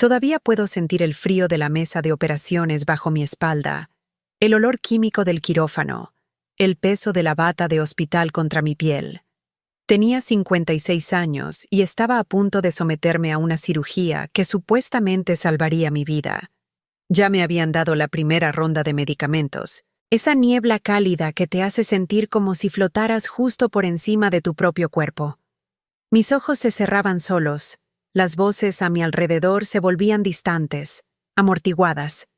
Todavía puedo sentir el frío de la mesa de operaciones bajo mi espalda, el olor químico del quirófano, el peso de la bata de hospital contra mi piel. Tenía 56 años y estaba a punto de someterme a una cirugía que supuestamente salvaría mi vida. Ya me habían dado la primera ronda de medicamentos, esa niebla cálida que te hace sentir como si flotaras justo por encima de tu propio cuerpo. Mis ojos se cerraban solos, las voces a mi alrededor se volvían distantes, amortiguadas.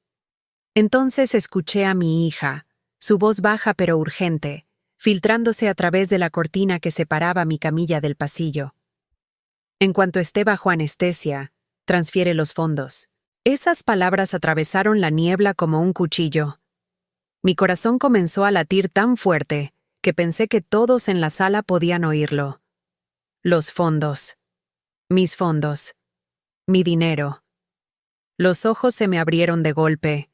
Entonces escuché a mi hija, su voz baja pero urgente, filtrándose a través de la cortina que separaba mi camilla del pasillo. En cuanto esté bajo anestesia, transfiere los fondos. Esas palabras atravesaron la niebla como un cuchillo. Mi corazón comenzó a latir tan fuerte que pensé que todos en la sala podían oírlo. Los fondos. Mis fondos. Mi dinero. Los ojos se me abrieron de golpe,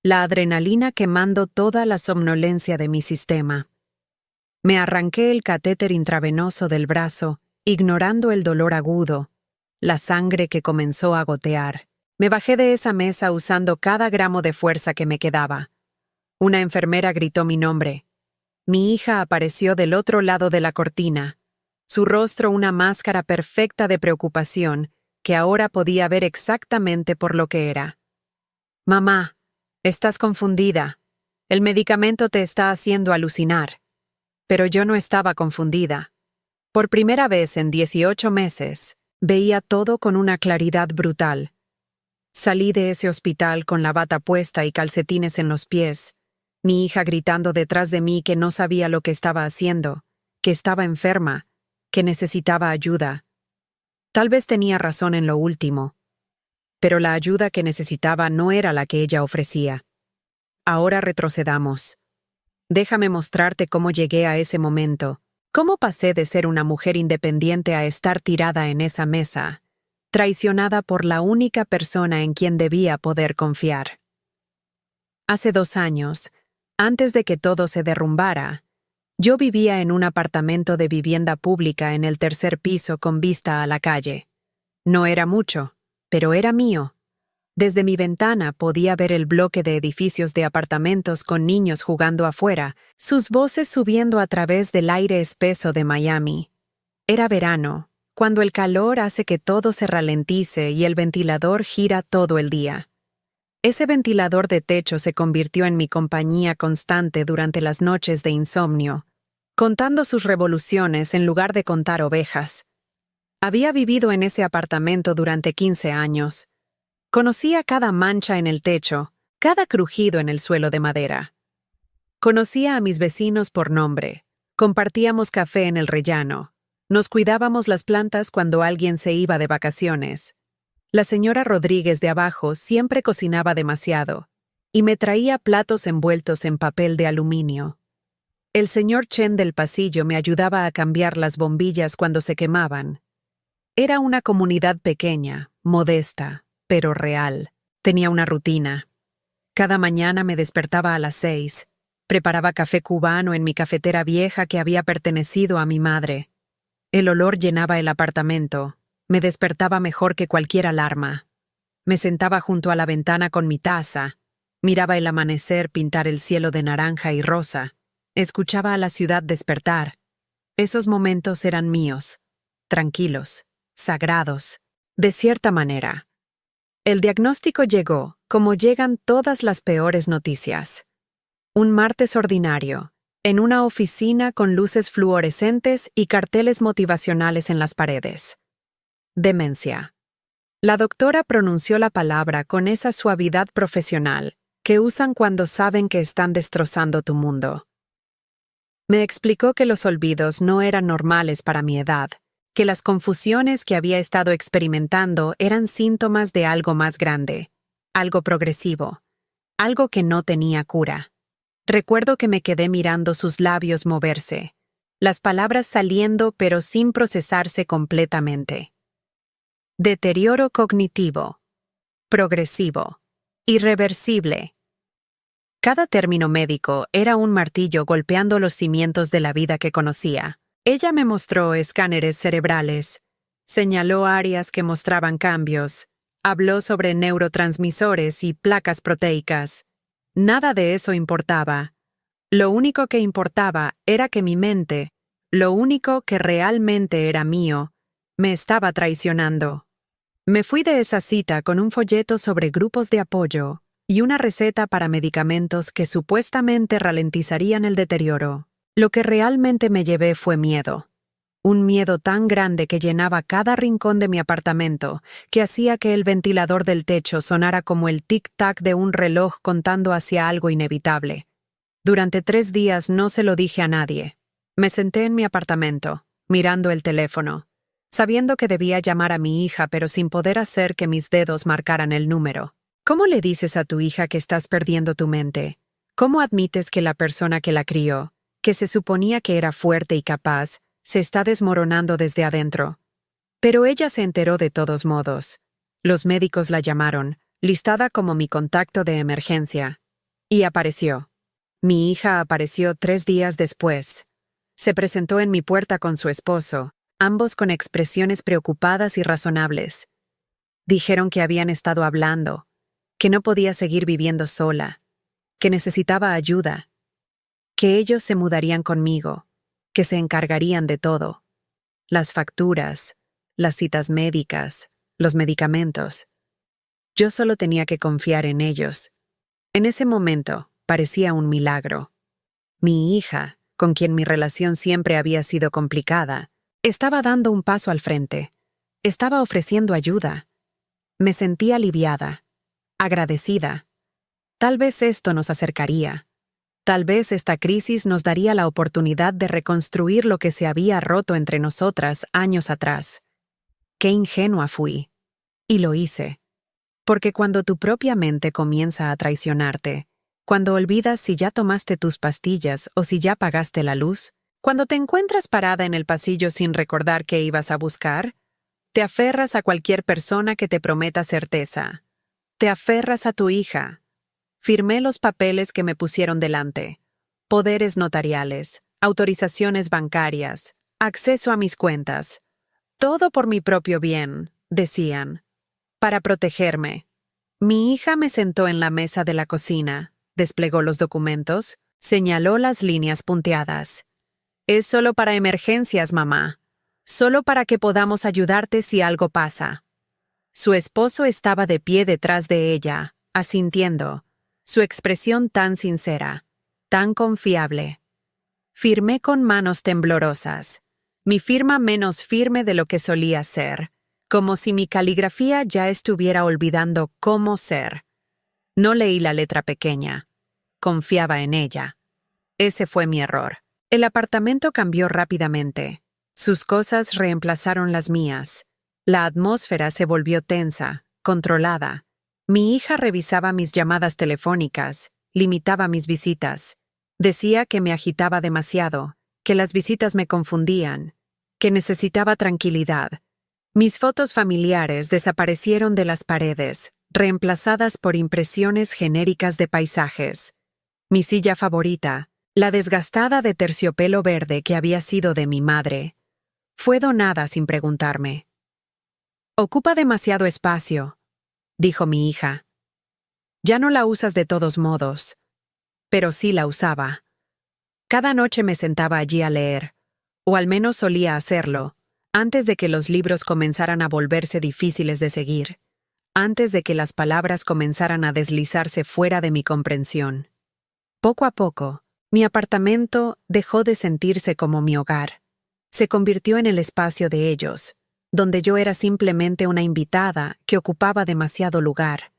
la adrenalina quemando toda la somnolencia de mi sistema. Me arranqué el catéter intravenoso del brazo, ignorando el dolor agudo, la sangre que comenzó a gotear. Me bajé de esa mesa usando cada gramo de fuerza que me quedaba. Una enfermera gritó mi nombre. Mi hija apareció del otro lado de la cortina, su rostro una máscara perfecta de preocupación que ahora podía ver exactamente por lo que era. «Mamá, estás confundida. El medicamento te está haciendo alucinar». Pero yo no estaba confundida. Por primera vez en 18 meses, veía todo con una claridad brutal. Salí de ese hospital con la bata puesta y calcetines en los pies, mi hija gritando detrás de mí que no sabía lo que estaba haciendo, que estaba enferma, que necesitaba ayuda. Tal vez tenía razón en lo último, pero la ayuda que necesitaba no era la que ella ofrecía. Ahora retrocedamos. Déjame mostrarte cómo llegué a ese momento, cómo pasé de ser una mujer independiente a estar tirada en esa mesa, traicionada por la única persona en quien debía poder confiar. Hace 2 años, antes de que todo se derrumbara, yo vivía en un apartamento de vivienda pública en el 3er piso con vista a la calle. No era mucho, pero era mío. Desde mi ventana podía ver el bloque de edificios de apartamentos con niños jugando afuera, sus voces subiendo a través del aire espeso de Miami. Era verano, cuando el calor hace que todo se ralentice y el ventilador gira todo el día. Ese ventilador de techo se convirtió en mi compañía constante durante las noches de insomnio, contando sus revoluciones en lugar de contar ovejas. Había vivido en ese apartamento durante 15 años. Conocía cada mancha en el techo, cada crujido en el suelo de madera. Conocía a mis vecinos por nombre. Compartíamos café en el rellano. Nos cuidábamos las plantas cuando alguien se iba de vacaciones. La señora Rodríguez de abajo siempre cocinaba demasiado y me traía platos envueltos en papel de aluminio. El señor Chen del pasillo me ayudaba a cambiar las bombillas cuando se quemaban. Era una comunidad pequeña, modesta, pero real. Tenía una rutina. Cada mañana me despertaba a las 6. Preparaba café cubano en mi cafetera vieja que había pertenecido a mi madre. El olor llenaba el apartamento. Me despertaba mejor que cualquier alarma. Me sentaba junto a la ventana con mi taza. Miraba el amanecer pintar el cielo de naranja y rosa. Escuchaba a la ciudad despertar. Esos momentos eran míos. Tranquilos. Sagrados. De cierta manera. El diagnóstico llegó, como llegan todas las peores noticias. Un martes ordinario, en una oficina con luces fluorescentes y carteles motivacionales en las paredes. Demencia. La doctora pronunció la palabra con esa suavidad profesional que usan cuando saben que están destrozando tu mundo. Me explicó que los olvidos no eran normales para mi edad, que las confusiones que había estado experimentando eran síntomas de algo más grande, algo progresivo, algo que no tenía cura. Recuerdo que me quedé mirando sus labios moverse, las palabras saliendo pero sin procesarse completamente. Deterioro cognitivo, progresivo, irreversible. Cada término médico era un martillo golpeando los cimientos de la vida que conocía. Ella me mostró escáneres cerebrales, señaló áreas que mostraban cambios, Habló sobre neurotransmisores y placas proteicas. Nada de eso importaba. Lo único que importaba era que mi mente, lo único que realmente era mío, me estaba traicionando. Me fui de esa cita con un folleto sobre grupos de apoyo y una receta para medicamentos que supuestamente ralentizarían el deterioro. Lo que realmente me llevé fue miedo. Un miedo tan grande que llenaba cada rincón de mi apartamento, que hacía que el ventilador del techo sonara como el tic-tac de un reloj contando hacia algo inevitable. Durante 3 días no se lo dije a nadie. Me senté en mi apartamento, mirando el teléfono, sabiendo que debía llamar a mi hija, pero sin poder hacer que mis dedos marcaran el número. ¿Cómo le dices a tu hija que estás perdiendo tu mente? ¿Cómo admites que la persona que la crió, que se suponía que era fuerte y capaz, se está desmoronando desde adentro? Pero ella se enteró de todos modos. Los médicos la llamaron, listada como mi contacto de emergencia. Y apareció. Mi hija apareció 3 días después. Se presentó en mi puerta con su esposo, ambos con expresiones preocupadas y razonables. Dijeron que habían estado hablando, que no podía seguir viviendo sola, que necesitaba ayuda, que ellos se mudarían conmigo, que se encargarían de todo. Las facturas, las citas médicas, los medicamentos. Yo solo tenía que confiar en ellos. En ese momento, parecía un milagro. Mi hija, con quien mi relación siempre había sido complicada, estaba dando un paso al frente. Estaba ofreciendo ayuda. Me sentí aliviada, agradecida. Tal vez esto nos acercaría. Tal vez esta crisis nos daría la oportunidad de reconstruir lo que se había roto entre nosotras años atrás. Qué ingenua fui. Y lo hice. Porque cuando tu propia mente comienza a traicionarte, cuando olvidas si ya tomaste tus pastillas o si ya pagaste la luz, cuando te encuentras parada en el pasillo sin recordar qué ibas a buscar, te aferras a cualquier persona que te prometa certeza. Te aferras a tu hija. Firmé los papeles que me pusieron delante. Poderes notariales, autorizaciones bancarias, acceso a mis cuentas. Todo por mi propio bien, decían. Para protegerme. Mi hija me sentó en la mesa de la cocina. Desplegó los documentos, señaló las líneas punteadas. Es solo para emergencias, mamá. Solo para que podamos ayudarte si algo pasa. Su esposo estaba de pie detrás de ella, asintiendo. Su expresión tan sincera, tan confiable. Firmé con manos temblorosas. Mi firma menos firme de lo que solía ser, como si mi caligrafía ya estuviera olvidando cómo ser. No leí la letra pequeña. Confiaba en ella. Ese fue mi error. El apartamento cambió rápidamente. Sus cosas reemplazaron las mías. La atmósfera se volvió tensa, controlada. Mi hija revisaba mis llamadas telefónicas, limitaba mis visitas. Decía que me agitaba demasiado, que las visitas me confundían, que necesitaba tranquilidad. Mis fotos familiares desaparecieron de las paredes, reemplazadas por impresiones genéricas de paisajes. Mi silla favorita, la desgastada de terciopelo verde que había sido de mi madre, fue donada sin preguntarme. Ocupa demasiado espacio, dijo mi hija. Ya no la usas de todos modos, pero sí la usaba. Cada noche me sentaba allí a leer, o al menos solía hacerlo, antes de que los libros comenzaran a volverse difíciles de seguir, antes de que las palabras comenzaran a deslizarse fuera de mi comprensión. Poco a poco, mi apartamento dejó de sentirse como mi hogar. Se convirtió en el espacio de ellos, donde yo era simplemente una invitada que ocupaba demasiado lugar.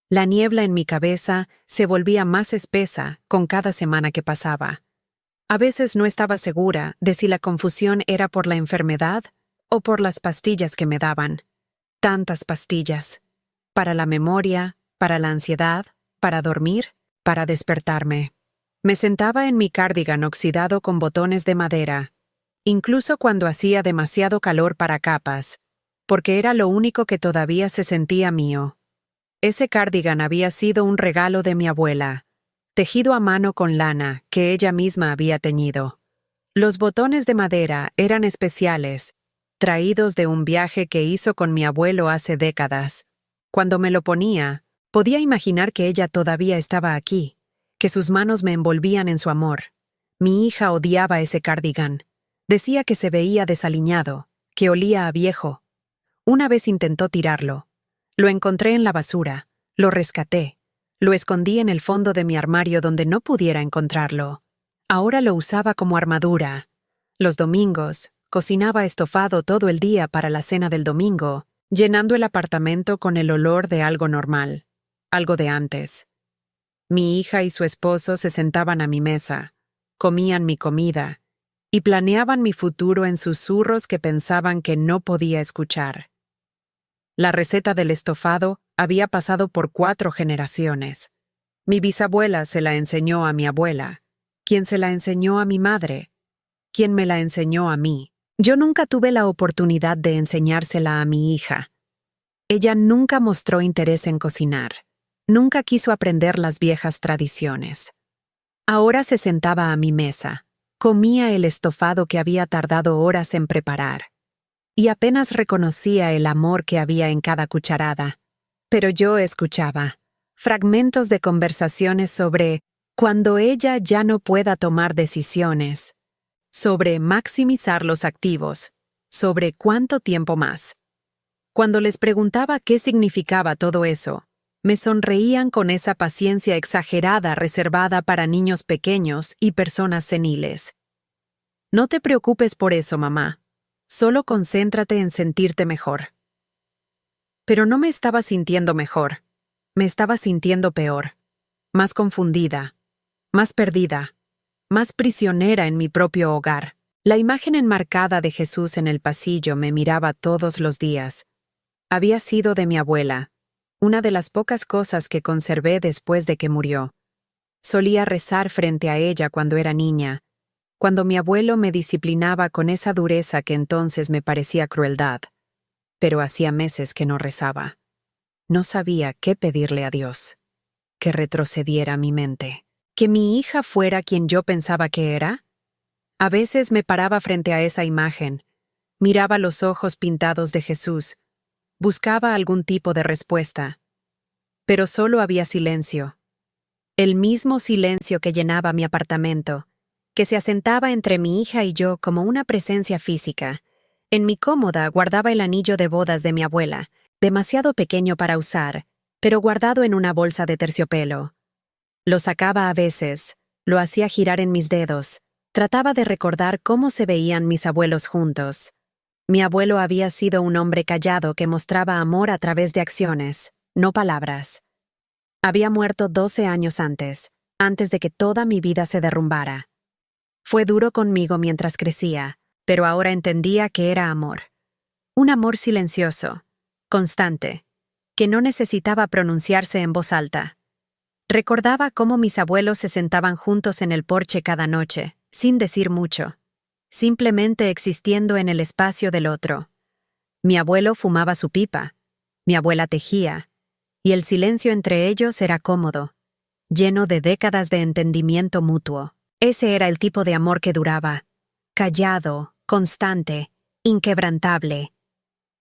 La niebla en mi cabeza se volvía más espesa con cada semana que pasaba. A veces no estaba segura de si la confusión era por la enfermedad o por las pastillas que me daban. Tantas pastillas. Para la memoria, para la ansiedad, para dormir, para despertarme. Me sentaba en mi cardigan oxidado con botones de madera, incluso cuando hacía demasiado calor para capas, porque era lo único que todavía se sentía mío. Ese cardigan había sido un regalo de mi abuela, tejido a mano con lana que ella misma había teñido. Los botones de madera eran especiales, traídos de un viaje que hizo con mi abuelo hace décadas. Cuando me lo ponía, podía imaginar que ella todavía estaba aquí, que sus manos me envolvían en su amor. Mi hija odiaba ese cardigan. Decía que se veía desaliñado, que olía a viejo. Una vez intentó tirarlo. Lo encontré en la basura, lo rescaté, lo escondí en el fondo de mi armario donde no pudiera encontrarlo. Ahora lo usaba como armadura. Los domingos, cocinaba estofado todo el día para la cena del domingo, llenando el apartamento con el olor de algo normal, algo de antes. Mi hija y su esposo se sentaban a mi mesa, comían mi comida y planeaban mi futuro en susurros que pensaban que no podía escuchar. La receta del estofado había pasado por 4 generaciones. Mi bisabuela se la enseñó a mi abuela, quien se la enseñó a mi madre, quien me la enseñó a mí. Yo nunca tuve la oportunidad de enseñársela a mi hija. Ella nunca mostró interés en cocinar. Nunca quiso aprender las viejas tradiciones. Ahora se sentaba a mi mesa, comía el estofado que había tardado horas en preparar, y apenas reconocía el amor que había en cada cucharada. Pero yo escuchaba fragmentos de conversaciones sobre cuando ella ya no pueda tomar decisiones, sobre maximizar los activos, sobre cuánto tiempo más. Cuando les preguntaba qué significaba todo eso, me sonreían con esa paciencia exagerada reservada para niños pequeños y personas seniles. No te preocupes por eso, mamá. Solo concéntrate en sentirte mejor. Pero no me estaba sintiendo mejor. Me estaba sintiendo peor, más confundida, más perdida, más prisionera en mi propio hogar. La imagen enmarcada de Jesús en el pasillo me miraba todos los días. Había sido de mi abuela, una de las pocas cosas que conservé después de que murió. Solía rezar frente a ella cuando era niña, cuando mi abuelo me disciplinaba con esa dureza que entonces me parecía crueldad. Pero hacía meses que no rezaba. No sabía qué pedirle a Dios. Que retrocediera mi mente. ¿Que mi hija fuera quien yo pensaba que era? A veces me paraba frente a esa imagen, miraba los ojos pintados de Jesús, buscaba algún tipo de respuesta. Pero solo había silencio. El mismo silencio que llenaba mi apartamento, que se asentaba entre mi hija y yo como una presencia física. En mi cómoda guardaba el anillo de bodas de mi abuela, demasiado pequeño para usar, pero guardado en una bolsa de terciopelo. Lo sacaba a veces, lo hacía girar en mis dedos, trataba de recordar cómo se veían mis abuelos juntos. Mi abuelo había sido un hombre callado que mostraba amor a través de acciones, no palabras. Había muerto 12 años antes de que toda mi vida se derrumbara. Fue duro conmigo mientras crecía, pero ahora entendía que era amor. Un amor silencioso, constante, que no necesitaba pronunciarse en voz alta. Recordaba cómo mis abuelos se sentaban juntos en el porche cada noche, sin decir mucho, simplemente existiendo en el espacio del otro. Mi abuelo fumaba su pipa, mi abuela tejía, y el silencio entre ellos era cómodo, lleno de décadas de entendimiento mutuo. Ese era el tipo de amor que duraba, callado, constante, inquebrantable.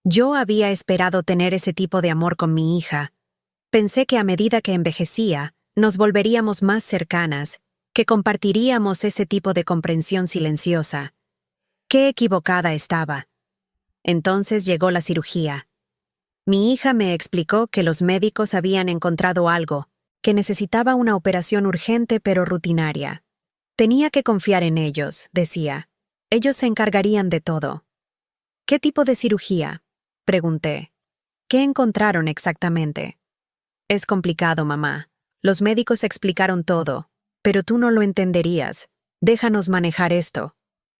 Yo había esperado tener ese tipo de amor con mi hija. Pensé que a medida que envejecía, nos volveríamos más cercanas, que compartiríamos ese tipo de comprensión silenciosa. Qué equivocada estaba. Entonces llegó la cirugía. Mi hija me explicó que los médicos habían encontrado algo, que necesitaba una operación urgente pero rutinaria. Tenía que confiar en ellos, decía. Ellos se encargarían de todo. ¿Qué tipo de cirugía?, pregunté. ¿Qué encontraron exactamente? Es complicado, mamá. Los médicos explicaron todo, pero tú no lo entenderías. Déjanos manejar esto.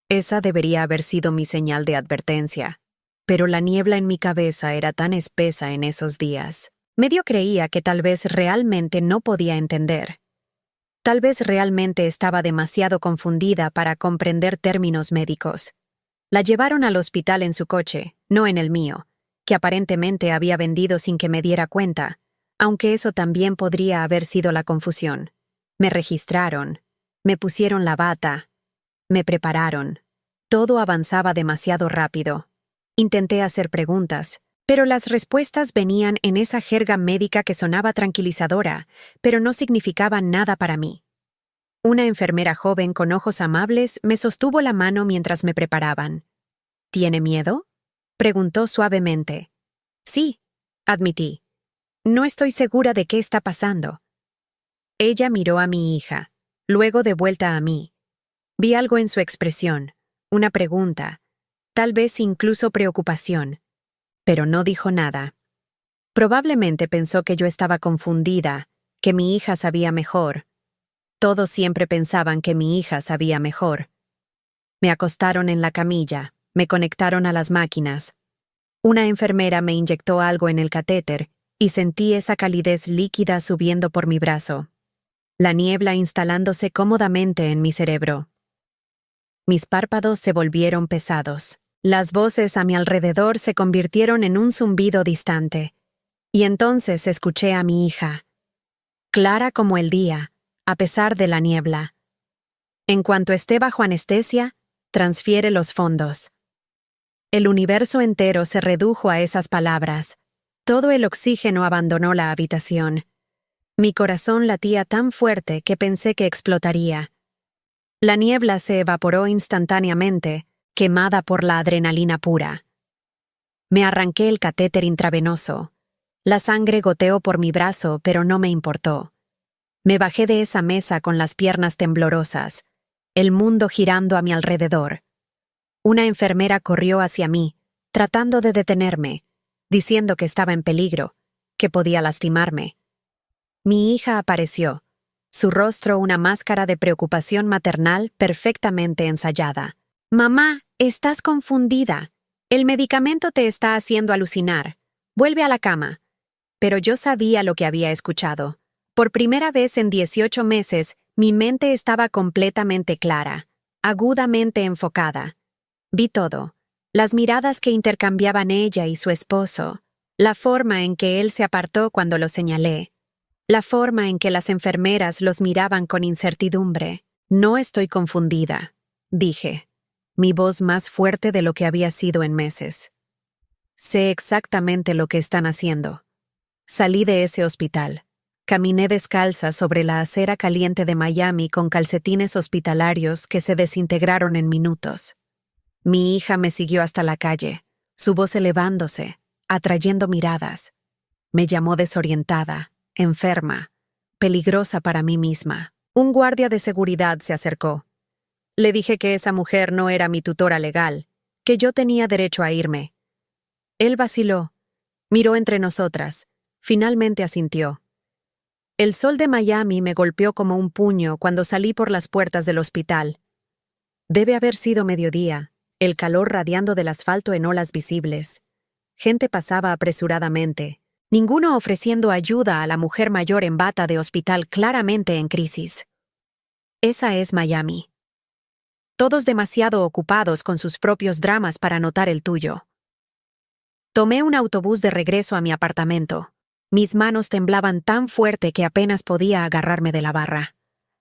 Esa debería haber sido mi señal de advertencia. Pero la niebla en mi cabeza era tan espesa en esos días. Medio creía que tal vez realmente no podía entender. Tal vez realmente estaba demasiado confundida para comprender términos médicos. La llevaron al hospital en su coche, no en el mío, que aparentemente había vendido sin que me diera cuenta, aunque eso también podría haber sido la confusión. Me registraron, me pusieron la bata, me prepararon. Todo avanzaba demasiado rápido. Intenté hacer preguntas, Pero las respuestas venían en esa jerga médica que sonaba tranquilizadora, pero no significaba nada para mí. Una enfermera joven con ojos amables me sostuvo la mano mientras me preparaban. ¿Tiene miedo?, preguntó suavemente. Sí, admití. No estoy segura de qué está pasando. Ella miró a mi hija, luego de vuelta a mí. Vi algo en su expresión, una pregunta, tal vez incluso preocupación, pero no dijo nada. Probablemente pensó que yo estaba confundida, que mi hija sabía mejor. Todos siempre pensaban que mi hija sabía mejor. Me acostaron en la camilla, me conectaron a las máquinas. Una enfermera me inyectó algo en el catéter y sentí esa calidez líquida subiendo por mi brazo. La niebla instalándose cómodamente en mi cerebro. Mis párpados se volvieron pesados. Las voces a mi alrededor se convirtieron en un zumbido distante. Y entonces escuché a mi hija. Clara como el día, a pesar de la niebla. En cuanto esté bajo anestesia, transfiere los fondos. El universo entero se redujo a esas palabras. Todo el oxígeno abandonó la habitación. Mi corazón latía tan fuerte que pensé que explotaría. La niebla se evaporó instantáneamente, quemada por la adrenalina pura. Me arranqué el catéter intravenoso. La sangre goteó por mi brazo, pero no me importó. Me bajé de esa mesa con las piernas temblorosas, el mundo girando a mi alrededor. Una enfermera corrió hacia mí, tratando de detenerme, diciendo que estaba en peligro, que podía lastimarme. Mi hija apareció, su rostro una máscara de preocupación maternal perfectamente ensayada. «Mamá, estás confundida. El medicamento te está haciendo alucinar. Vuelve a la cama». Pero yo sabía lo que había escuchado. Por primera vez en 18 meses, mi mente estaba completamente clara, agudamente enfocada. Vi todo. Las miradas que intercambiaban ella y su esposo, la forma en que él se apartó cuando lo señalé, la forma en que las enfermeras los miraban con incertidumbre. «No estoy confundida», dije, mi voz más fuerte de lo que había sido en meses. «Sé exactamente lo que están haciendo». Salí de ese hospital. Caminé descalza sobre la acera caliente de Miami con calcetines hospitalarios que se desintegraron en minutos. Mi hija me siguió hasta la calle, su voz elevándose, atrayendo miradas. Me llamó desorientada, enferma, peligrosa para mí misma. Un guardia de seguridad se acercó. Le dije que esa mujer no era mi tutora legal, que yo tenía derecho a irme. Él vaciló, miró entre nosotras, finalmente asintió. El sol de Miami me golpeó como un puño cuando salí por las puertas del hospital. Debe haber sido mediodía, el calor radiando del asfalto en olas visibles. Gente pasaba apresuradamente, ninguno ofreciendo ayuda a la mujer mayor en bata de hospital claramente en crisis. Esa es Miami. Todos demasiado ocupados con sus propios dramas para notar el tuyo. Tomé un autobús de regreso a mi apartamento. Mis manos temblaban tan fuerte que apenas podía agarrarme de la barra.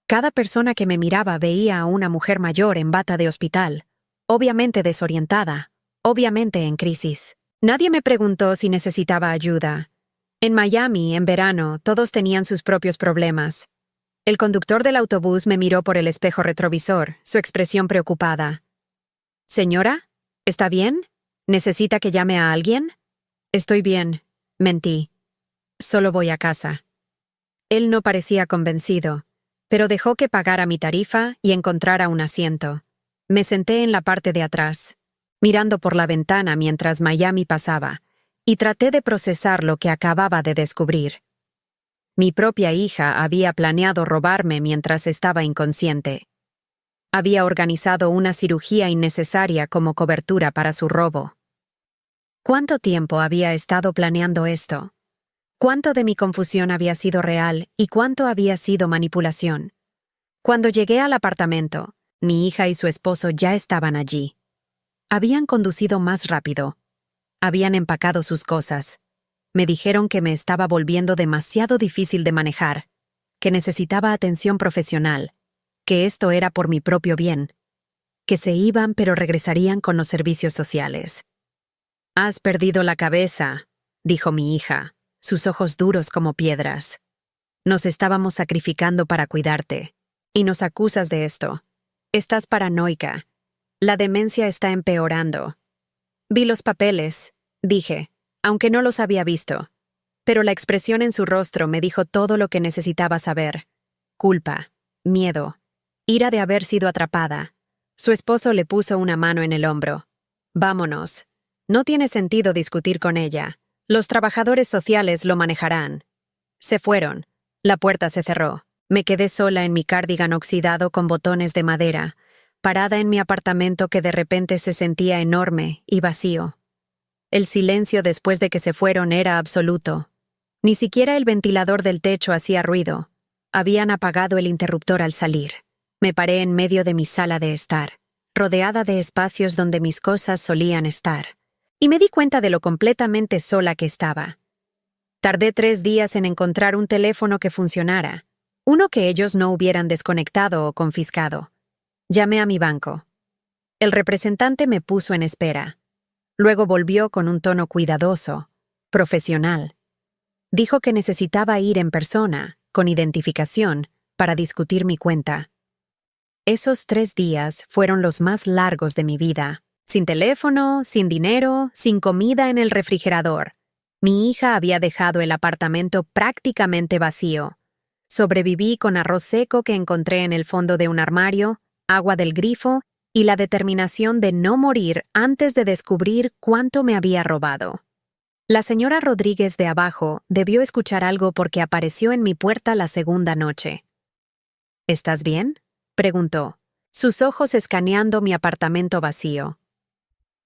Cada persona que me miraba veía a una mujer mayor en bata de hospital, obviamente desorientada, obviamente en crisis. Nadie me preguntó si necesitaba ayuda. En Miami, en verano, todos tenían sus propios problemas. El conductor del autobús me miró por el espejo retrovisor, su expresión preocupada. «Señora, ¿está bien? ¿Necesita que llame a alguien?» «Estoy bien», mentí. «Solo voy a casa». Él no parecía convencido, pero dejó que pagara mi tarifa y encontrara un asiento. Me senté en la parte de atrás, mirando por la ventana mientras Miami pasaba, y traté de procesar lo que acababa de descubrir. Mi propia hija había planeado robarme mientras estaba inconsciente. Había organizado una cirugía innecesaria como cobertura para su robo. ¿Cuánto tiempo había estado planeando esto? ¿Cuánto de mi confusión había sido real y cuánto había sido manipulación? Cuando llegué al apartamento, mi hija y su esposo ya estaban allí. Habían conducido más rápido. Habían empacado sus cosas. Me dijeron que me estaba volviendo demasiado difícil de manejar, que necesitaba atención profesional, que esto era por mi propio bien, que se iban pero regresarían con los servicios sociales. Has perdido la cabeza, dijo mi hija, sus ojos duros como piedras. Nos estábamos sacrificando para cuidarte. Y nos acusas de esto. Estás paranoica. La demencia está empeorando. Vi los papeles, dije, aunque no los había visto. Pero la expresión en su rostro me dijo todo lo que necesitaba saber. Culpa, miedo, ira de haber sido atrapada. Su esposo le puso una mano en el hombro. Vámonos. No tiene sentido discutir con ella. Los trabajadores sociales lo manejarán. Se fueron. La puerta se cerró. Me quedé sola en mi cardigan oxidado con botones de madera, parada en mi apartamento que de repente se sentía enorme y vacío. El silencio después de que se fueron era absoluto. Ni siquiera el ventilador del techo hacía ruido. Habían apagado el interruptor al salir. Me paré en medio de mi sala de estar, rodeada de espacios donde mis cosas solían estar, y me di cuenta de lo completamente sola que estaba. Tardé 3 días en encontrar un teléfono que funcionara, uno que ellos no hubieran desconectado o confiscado. Llamé a mi banco. El representante me puso en espera. Luego volvió con un tono cuidadoso, profesional. Dijo que necesitaba ir en persona, con identificación, para discutir mi cuenta. Esos 3 días fueron los más largos de mi vida. Sin teléfono, sin dinero, sin comida en el refrigerador. Mi hija había dejado el apartamento prácticamente vacío. Sobreviví con arroz seco que encontré en el fondo de un armario, agua del grifo y la determinación de no morir antes de descubrir cuánto me había robado. La señora Rodríguez de abajo debió escuchar algo porque apareció en mi puerta la segunda noche. ¿Estás bien?, preguntó, sus ojos escaneando mi apartamento vacío.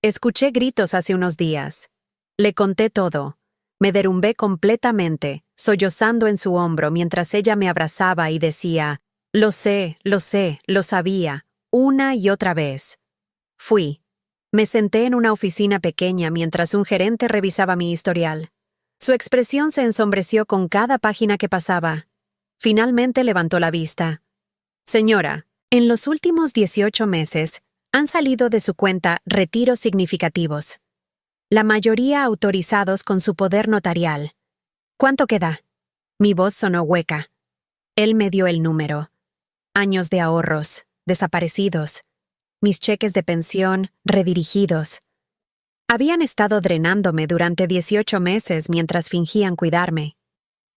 Escuché gritos hace unos días. Le conté todo. Me derrumbé completamente, sollozando en su hombro mientras ella me abrazaba y decía, lo sé, lo sabía, una y otra vez. Fui. Me senté en una oficina pequeña mientras un gerente revisaba mi historial. Su expresión se ensombreció con cada página que pasaba. Finalmente levantó la vista. Señora, en los últimos 18 meses han salido de su cuenta retiros significativos. La mayoría autorizados con su poder notarial. ¿Cuánto queda? Mi voz sonó hueca. Él me dio el número. Años de ahorros, desaparecidos. Mis cheques de pensión, redirigidos. Habían estado drenándome durante 18 meses mientras fingían cuidarme.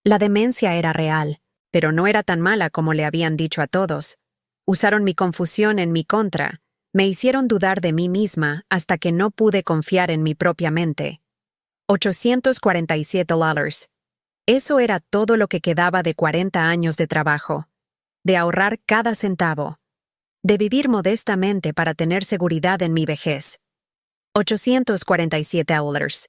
La demencia era real, pero no era tan mala como le habían dicho a todos. Usaron mi confusión en mi contra. Me hicieron dudar de mí misma hasta que no pude confiar en mi propia mente. $847. Eso era todo lo que quedaba de 40 años de trabajo. De ahorrar cada centavo. De vivir modestamente para tener seguridad en mi vejez. $847.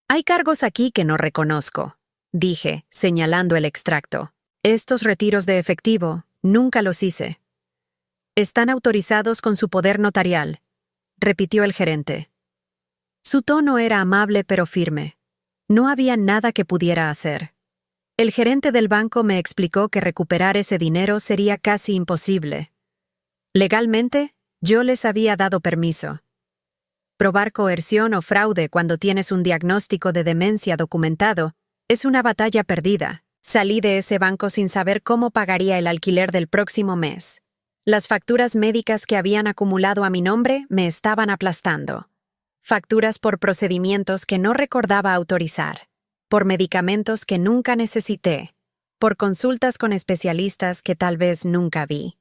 Hay cargos aquí que no reconozco, dije, señalando el extracto. Estos retiros de efectivo, nunca los hice. Están autorizados con su poder notarial, repitió el gerente. Su tono era amable pero firme. No había nada que pudiera hacer. El gerente del banco me explicó que recuperar ese dinero sería casi imposible. Legalmente, yo les había dado permiso. Probar coerción o fraude cuando tienes un diagnóstico de demencia documentado es una batalla perdida. Salí de ese banco sin saber cómo pagaría el alquiler del próximo mes. Las facturas médicas que habían acumulado a mi nombre me estaban aplastando. Facturas por procedimientos que no recordaba autorizar, por medicamentos que nunca necesité, por consultas con especialistas que tal vez nunca vi.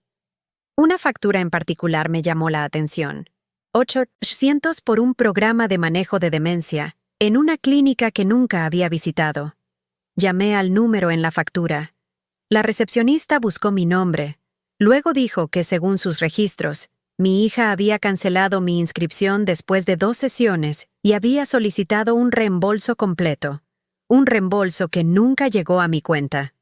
Una factura en particular me llamó la atención. 800 por un programa de manejo de demencia, en una clínica que nunca había visitado. Llamé al número en la factura. La recepcionista buscó mi nombre. Luego dijo que, según sus registros, mi hija había cancelado mi inscripción después de 2 sesiones y había solicitado un reembolso completo. Un reembolso que nunca llegó a mi cuenta.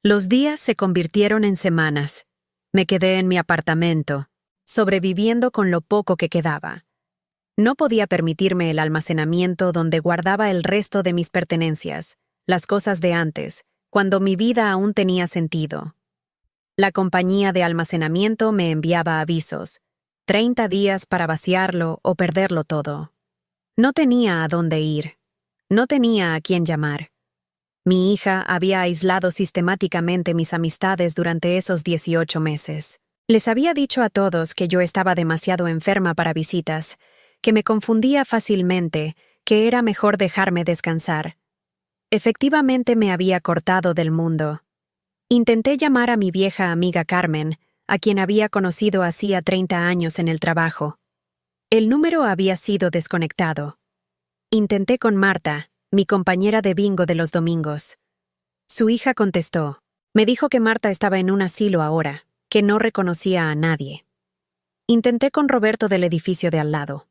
Los días se convirtieron en semanas. Me quedé en mi apartamento, sobreviviendo con lo poco que quedaba. No podía permitirme el almacenamiento donde guardaba el resto de mis pertenencias, las cosas de antes, cuando mi vida aún tenía sentido. La compañía de almacenamiento me enviaba avisos, 30 días para vaciarlo o perderlo todo. No tenía a dónde ir. No tenía a quién llamar. Mi hija había aislado sistemáticamente mis amistades durante esos 18 meses. Les había dicho a todos que yo estaba demasiado enferma para visitas, que me confundía fácilmente, que era mejor dejarme descansar. Efectivamente me había cortado del mundo. Intenté llamar a mi vieja amiga Carmen, a quien había conocido hacía 30 años en el trabajo. El número había sido desconectado. Intenté con Marta, mi compañera de bingo de los domingos. Su hija contestó. Me dijo que Marta estaba en un asilo ahora, que no reconocía a nadie. Intenté con Roberto del edificio de al lado.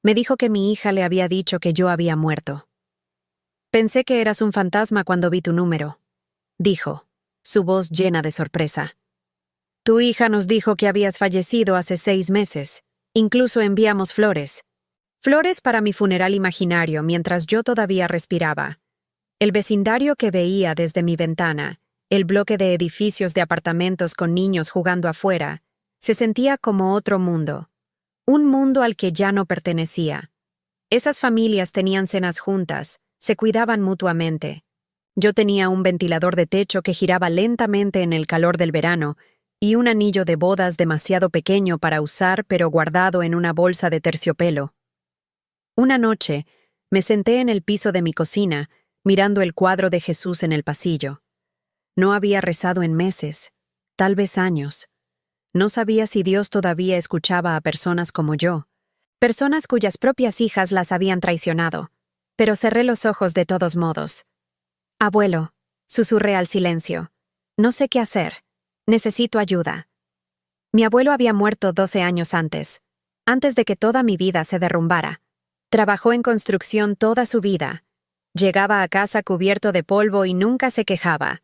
Me dijo que mi hija le había dicho que yo había muerto. Pensé que eras un fantasma cuando vi tu número, dijo, su voz llena de sorpresa. Tu hija nos dijo que habías fallecido hace 6 meses. Incluso enviamos flores. Flores para mi funeral imaginario mientras yo todavía respiraba. El vecindario que veía desde mi ventana, el bloque de edificios de apartamentos con niños jugando afuera, se sentía como otro mundo. Un mundo al que ya no pertenecía. Esas familias tenían cenas juntas, se cuidaban mutuamente. Yo tenía un ventilador de techo que giraba lentamente en el calor del verano y un anillo de bodas demasiado pequeño para usar pero guardado en una bolsa de terciopelo. Una noche, me senté en el piso de mi cocina, mirando el cuadro de Jesús en el pasillo. No había rezado en meses, tal vez años. No sabía si Dios todavía escuchaba a personas como yo, personas cuyas propias hijas las habían traicionado, pero cerré los ojos de todos modos. Abuelo, susurré al silencio. No sé qué hacer. Necesito ayuda. Mi abuelo había muerto 12 años antes de que toda mi vida se derrumbara. Trabajó en construcción toda su vida. Llegaba a casa cubierto de polvo y nunca se quejaba.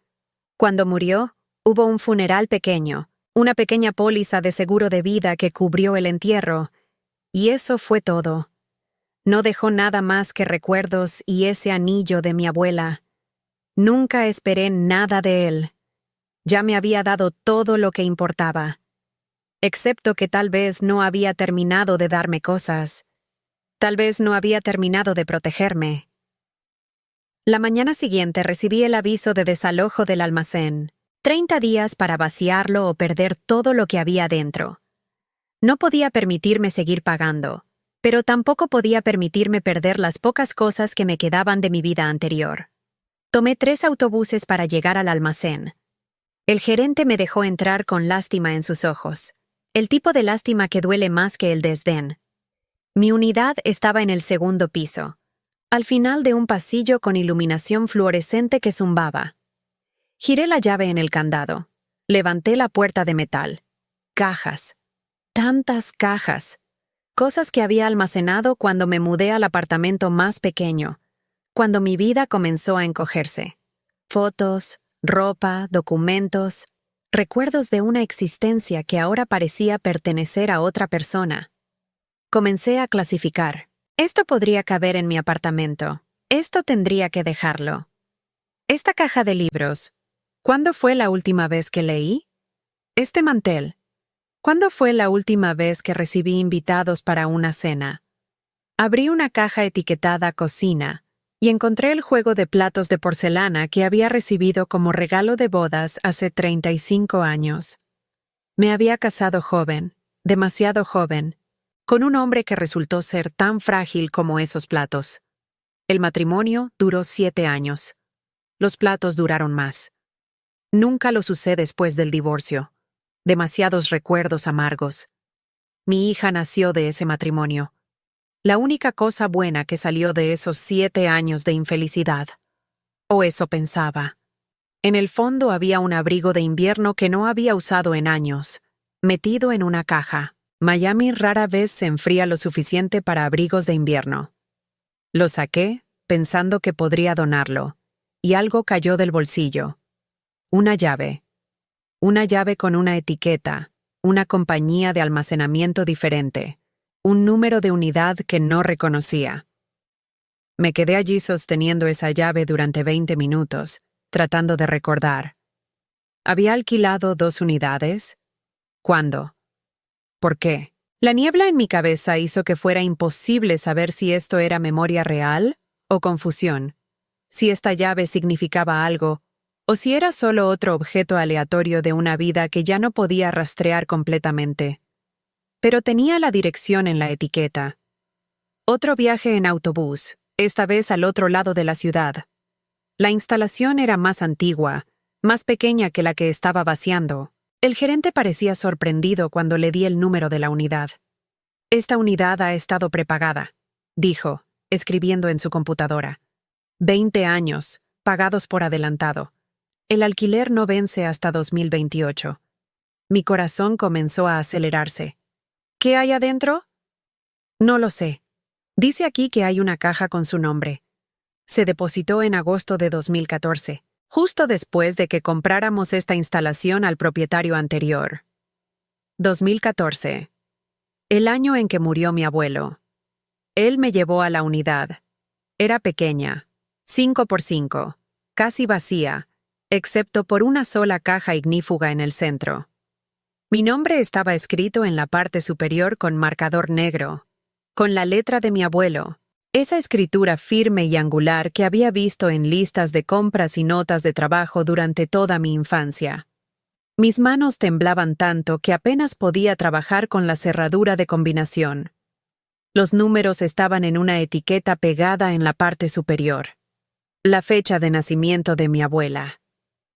Cuando murió, hubo un funeral pequeño, una pequeña póliza de seguro de vida que cubrió el entierro, y eso fue todo. No dejó nada más que recuerdos y ese anillo de mi abuela. Nunca esperé nada de él. Ya me había dado todo lo que importaba. Excepto que tal vez no había terminado de darme cosas. Tal vez no había terminado de protegerme. La mañana siguiente recibí el aviso de desalojo del almacén. 30 días para vaciarlo o perder todo lo que había dentro. No podía permitirme seguir pagando, pero tampoco podía permitirme perder las pocas cosas que me quedaban de mi vida anterior. Tomé 3 autobuses para llegar al almacén. El gerente me dejó entrar con lástima en sus ojos, el tipo de lástima que duele más que el desdén. Mi unidad estaba en el 2.º piso, al final de un pasillo con iluminación fluorescente que zumbaba. Giré la llave en el candado. Levanté la puerta de metal. Cajas. Tantas cajas. Cosas que había almacenado cuando me mudé al apartamento más pequeño, cuando mi vida comenzó a encogerse. Fotos, ropa, documentos, recuerdos de una existencia que ahora parecía pertenecer a otra persona. Comencé a clasificar. Esto podría caber en mi apartamento. Esto tendría que dejarlo. Esta caja de libros. ¿Cuándo fue la última vez que leí? Este mantel. ¿Cuándo fue la última vez que recibí invitados para una cena? Abrí una caja etiquetada cocina y encontré el juego de platos de porcelana que había recibido como regalo de bodas hace 35 años. Me había casado joven, demasiado joven, con un hombre que resultó ser tan frágil como esos platos. El matrimonio duró 7 años. Los platos duraron más. Nunca los usé después del divorcio. Demasiados recuerdos amargos. Mi hija nació de ese matrimonio. La única cosa buena que salió de esos 7 años de infelicidad. O eso pensaba. En el fondo había un abrigo de invierno que no había usado en años, metido en una caja. Miami rara vez se enfría lo suficiente para abrigos de invierno. Lo saqué, pensando que podría donarlo, y algo cayó del bolsillo. Una llave. Una llave con una etiqueta, una compañía de almacenamiento diferente, un número de unidad que no reconocía. Me quedé allí sosteniendo esa llave durante 20 minutos, tratando de recordar. ¿Había alquilado 2 unidades? ¿Cuándo? ¿Por qué? La niebla en mi cabeza hizo que fuera imposible saber si esto era memoria real o confusión, si esta llave significaba algo, o si era solo otro objeto aleatorio de una vida que ya no podía rastrear completamente. Pero tenía la dirección en la etiqueta. Otro viaje en autobús, esta vez al otro lado de la ciudad. La instalación era más antigua, más pequeña que la que estaba vaciando. El gerente parecía sorprendido cuando le di el número de la unidad. «Esta unidad ha estado prepagada», dijo, escribiendo en su computadora. 20 años, pagados por adelantado. El alquiler no vence hasta 2028. Mi corazón comenzó a acelerarse. ¿Qué hay adentro? No lo sé. Dice aquí que hay una caja con su nombre. Se depositó en agosto de 2014, justo después de que compráramos esta instalación al propietario anterior. 2014. El año en que murió mi abuelo. Él me llevó a la unidad. Era pequeña, 5x5, casi vacía, excepto por una sola caja ignífuga en el centro. Mi nombre estaba escrito en la parte superior con marcador negro, con la letra de mi abuelo, esa escritura firme y angular que había visto en listas de compras y notas de trabajo durante toda mi infancia. Mis manos temblaban tanto que apenas podía trabajar con la cerradura de combinación. Los números estaban en una etiqueta pegada en la parte superior. La fecha de nacimiento de mi abuela.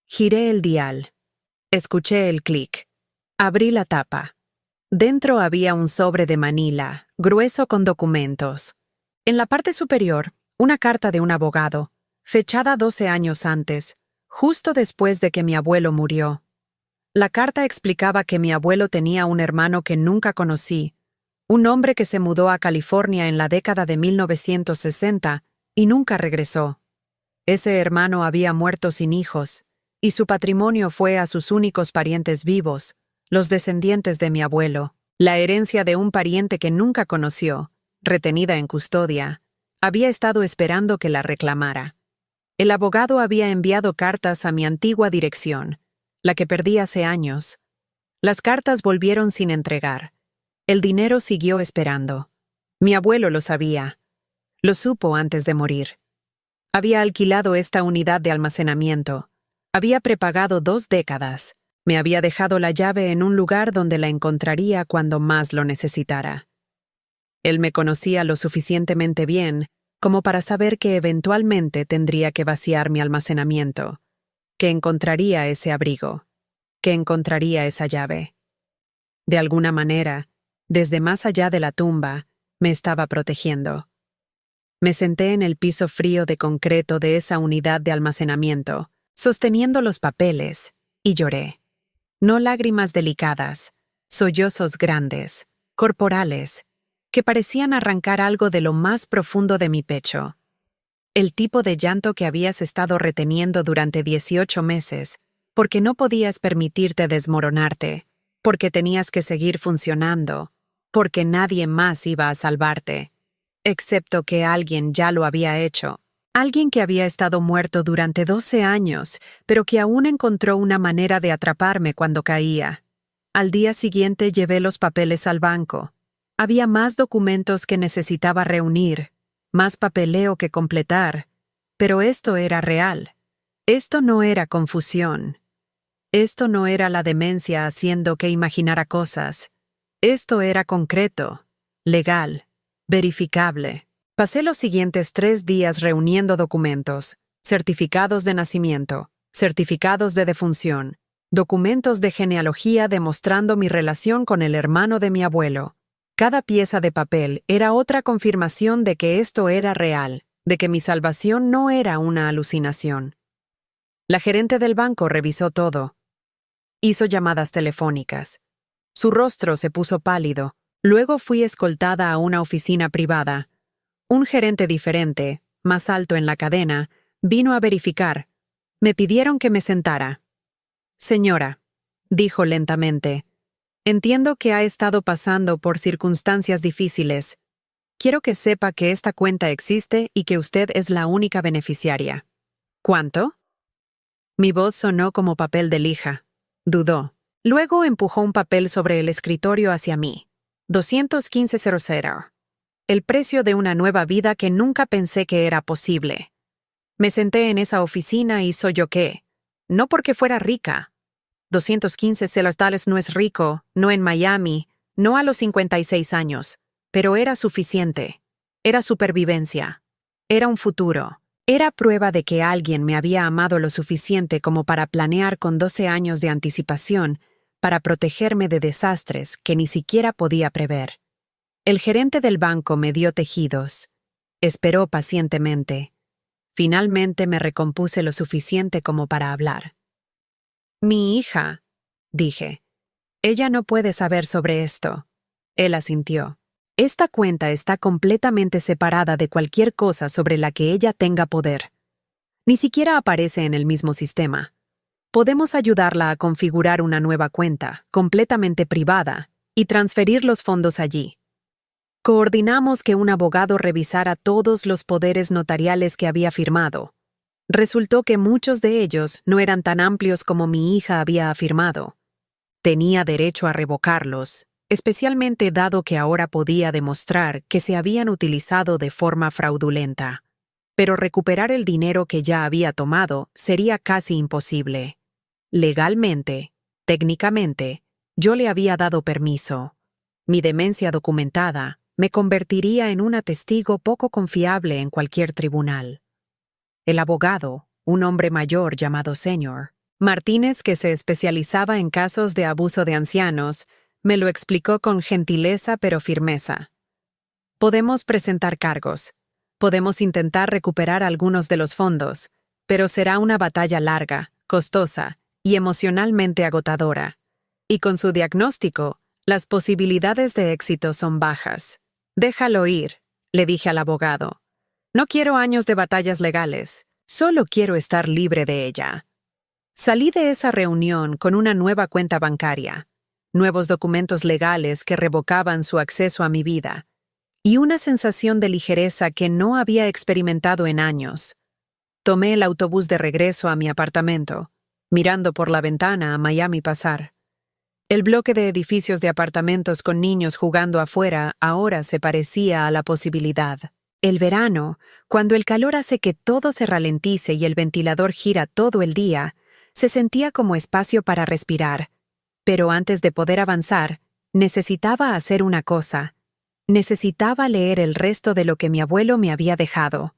Giré el dial. Escuché el clic. Abrí la tapa. Dentro había un sobre de manila, grueso con documentos. En la parte superior, una carta de un abogado, fechada 12 años antes, justo después de que mi abuelo murió. La carta explicaba que mi abuelo tenía un hermano que nunca conocí, un hombre que se mudó a California en la década de 1960 y nunca regresó. Ese hermano había muerto sin hijos, y su patrimonio fue a sus únicos parientes vivos, los descendientes de mi abuelo. La herencia de un pariente que nunca conoció, retenida en custodia, había estado esperando que la reclamara. El abogado había enviado cartas a mi antigua dirección, la que perdí hace años. Las cartas volvieron sin entregar. El dinero siguió esperando. Mi abuelo lo sabía. Lo supo antes de morir. Había alquilado esta unidad de almacenamiento. Había prepagado 2 décadas. Me había dejado la llave en un lugar donde la encontraría cuando más lo necesitara. Él me conocía lo suficientemente bien como para saber que eventualmente tendría que vaciar mi almacenamiento, que encontraría ese abrigo, que encontraría esa llave. De alguna manera, desde más allá de la tumba, me estaba protegiendo. Me senté en el piso frío de concreto de esa unidad de almacenamiento, sosteniendo los papeles, y lloré. No lágrimas delicadas, sollozos grandes, corporales, que parecían arrancar algo de lo más profundo de mi pecho. El tipo de llanto que habías estado reteniendo durante 18 meses, porque no podías permitirte desmoronarte, porque tenías que seguir funcionando, porque nadie más iba a salvarte, excepto que alguien ya lo había hecho. Alguien que había estado muerto durante 12 años, pero que aún encontró una manera de atraparme cuando caía. Al día siguiente llevé los papeles al banco. Había más documentos que necesitaba reunir, más papeleo que completar, pero esto era real. Esto no era confusión. Esto no era la demencia haciendo que imaginara cosas. Esto era concreto, legal, verificable. Pasé los siguientes 3 días reuniendo documentos, certificados de nacimiento, certificados de defunción, documentos de genealogía demostrando mi relación con el hermano de mi abuelo. Cada pieza de papel era otra confirmación de que esto era real, de que mi salvación no era una alucinación. La gerente del banco revisó todo. Hizo llamadas telefónicas. Su rostro se puso pálido. Luego fui escoltada a una oficina privada. Un gerente diferente, más alto en la cadena, vino a verificar. Me pidieron que me sentara. «Señora», dijo lentamente, «entiendo que ha estado pasando por circunstancias difíciles. Quiero que sepa que esta cuenta existe y que usted es la única beneficiaria». «¿Cuánto?». Mi voz sonó como papel de lija. Dudó. Luego empujó un papel sobre el escritorio hacia mí. 215,000. El precio de una nueva vida que nunca pensé que era posible. Me senté en esa oficina y solloqué. No porque fuera rica. $215 no es rico, no en Miami, no a los 56 años, pero era suficiente. Era supervivencia. Era un futuro. Era prueba de que alguien me había amado lo suficiente como para planear con 12 años de anticipación para protegerme de desastres que ni siquiera podía prever. El gerente del banco me dio tejidos. Esperó pacientemente. Finalmente me recompuse lo suficiente como para hablar. Mi hija, dije. Ella no puede saber sobre esto. Él asintió. Esta cuenta está completamente separada de cualquier cosa sobre la que ella tenga poder. Ni siquiera aparece en el mismo sistema. Podemos ayudarla a configurar una nueva cuenta, completamente privada, y transferir los fondos allí. Coordinamos que un abogado revisara todos los poderes notariales que había firmado. Resultó que muchos de ellos no eran tan amplios como mi hija había afirmado. Tenía derecho a revocarlos, especialmente dado que ahora podía demostrar que se habían utilizado de forma fraudulenta. Pero recuperar el dinero que ya había tomado sería casi imposible. Legalmente, técnicamente, yo le había dado permiso. Mi demencia documentada me convertiría en una testigo poco confiable en cualquier tribunal. El abogado, un hombre mayor llamado Señor Martínez, que se especializaba en casos de abuso de ancianos, me lo explicó con gentileza pero firmeza. Podemos presentar cargos. Podemos intentar recuperar algunos de los fondos, pero será una batalla larga, costosa y emocionalmente agotadora. Y con su diagnóstico, las posibilidades de éxito son bajas. Déjalo ir, le dije al abogado. No quiero años de batallas legales, solo quiero estar libre de ella. Salí de esa reunión con una nueva cuenta bancaria, nuevos documentos legales que revocaban su acceso a mi vida, y una sensación de ligereza que no había experimentado en años. Tomé el autobús de regreso a mi apartamento, mirando por la ventana a Miami pasar. El bloque de edificios de apartamentos con niños jugando afuera ahora se parecía a la posibilidad. El verano, cuando el calor hace que todo se ralentice y el ventilador gira todo el día, se sentía como espacio para respirar. Pero antes de poder avanzar, necesitaba hacer una cosa. Necesitaba leer el resto de lo que mi abuelo me había dejado.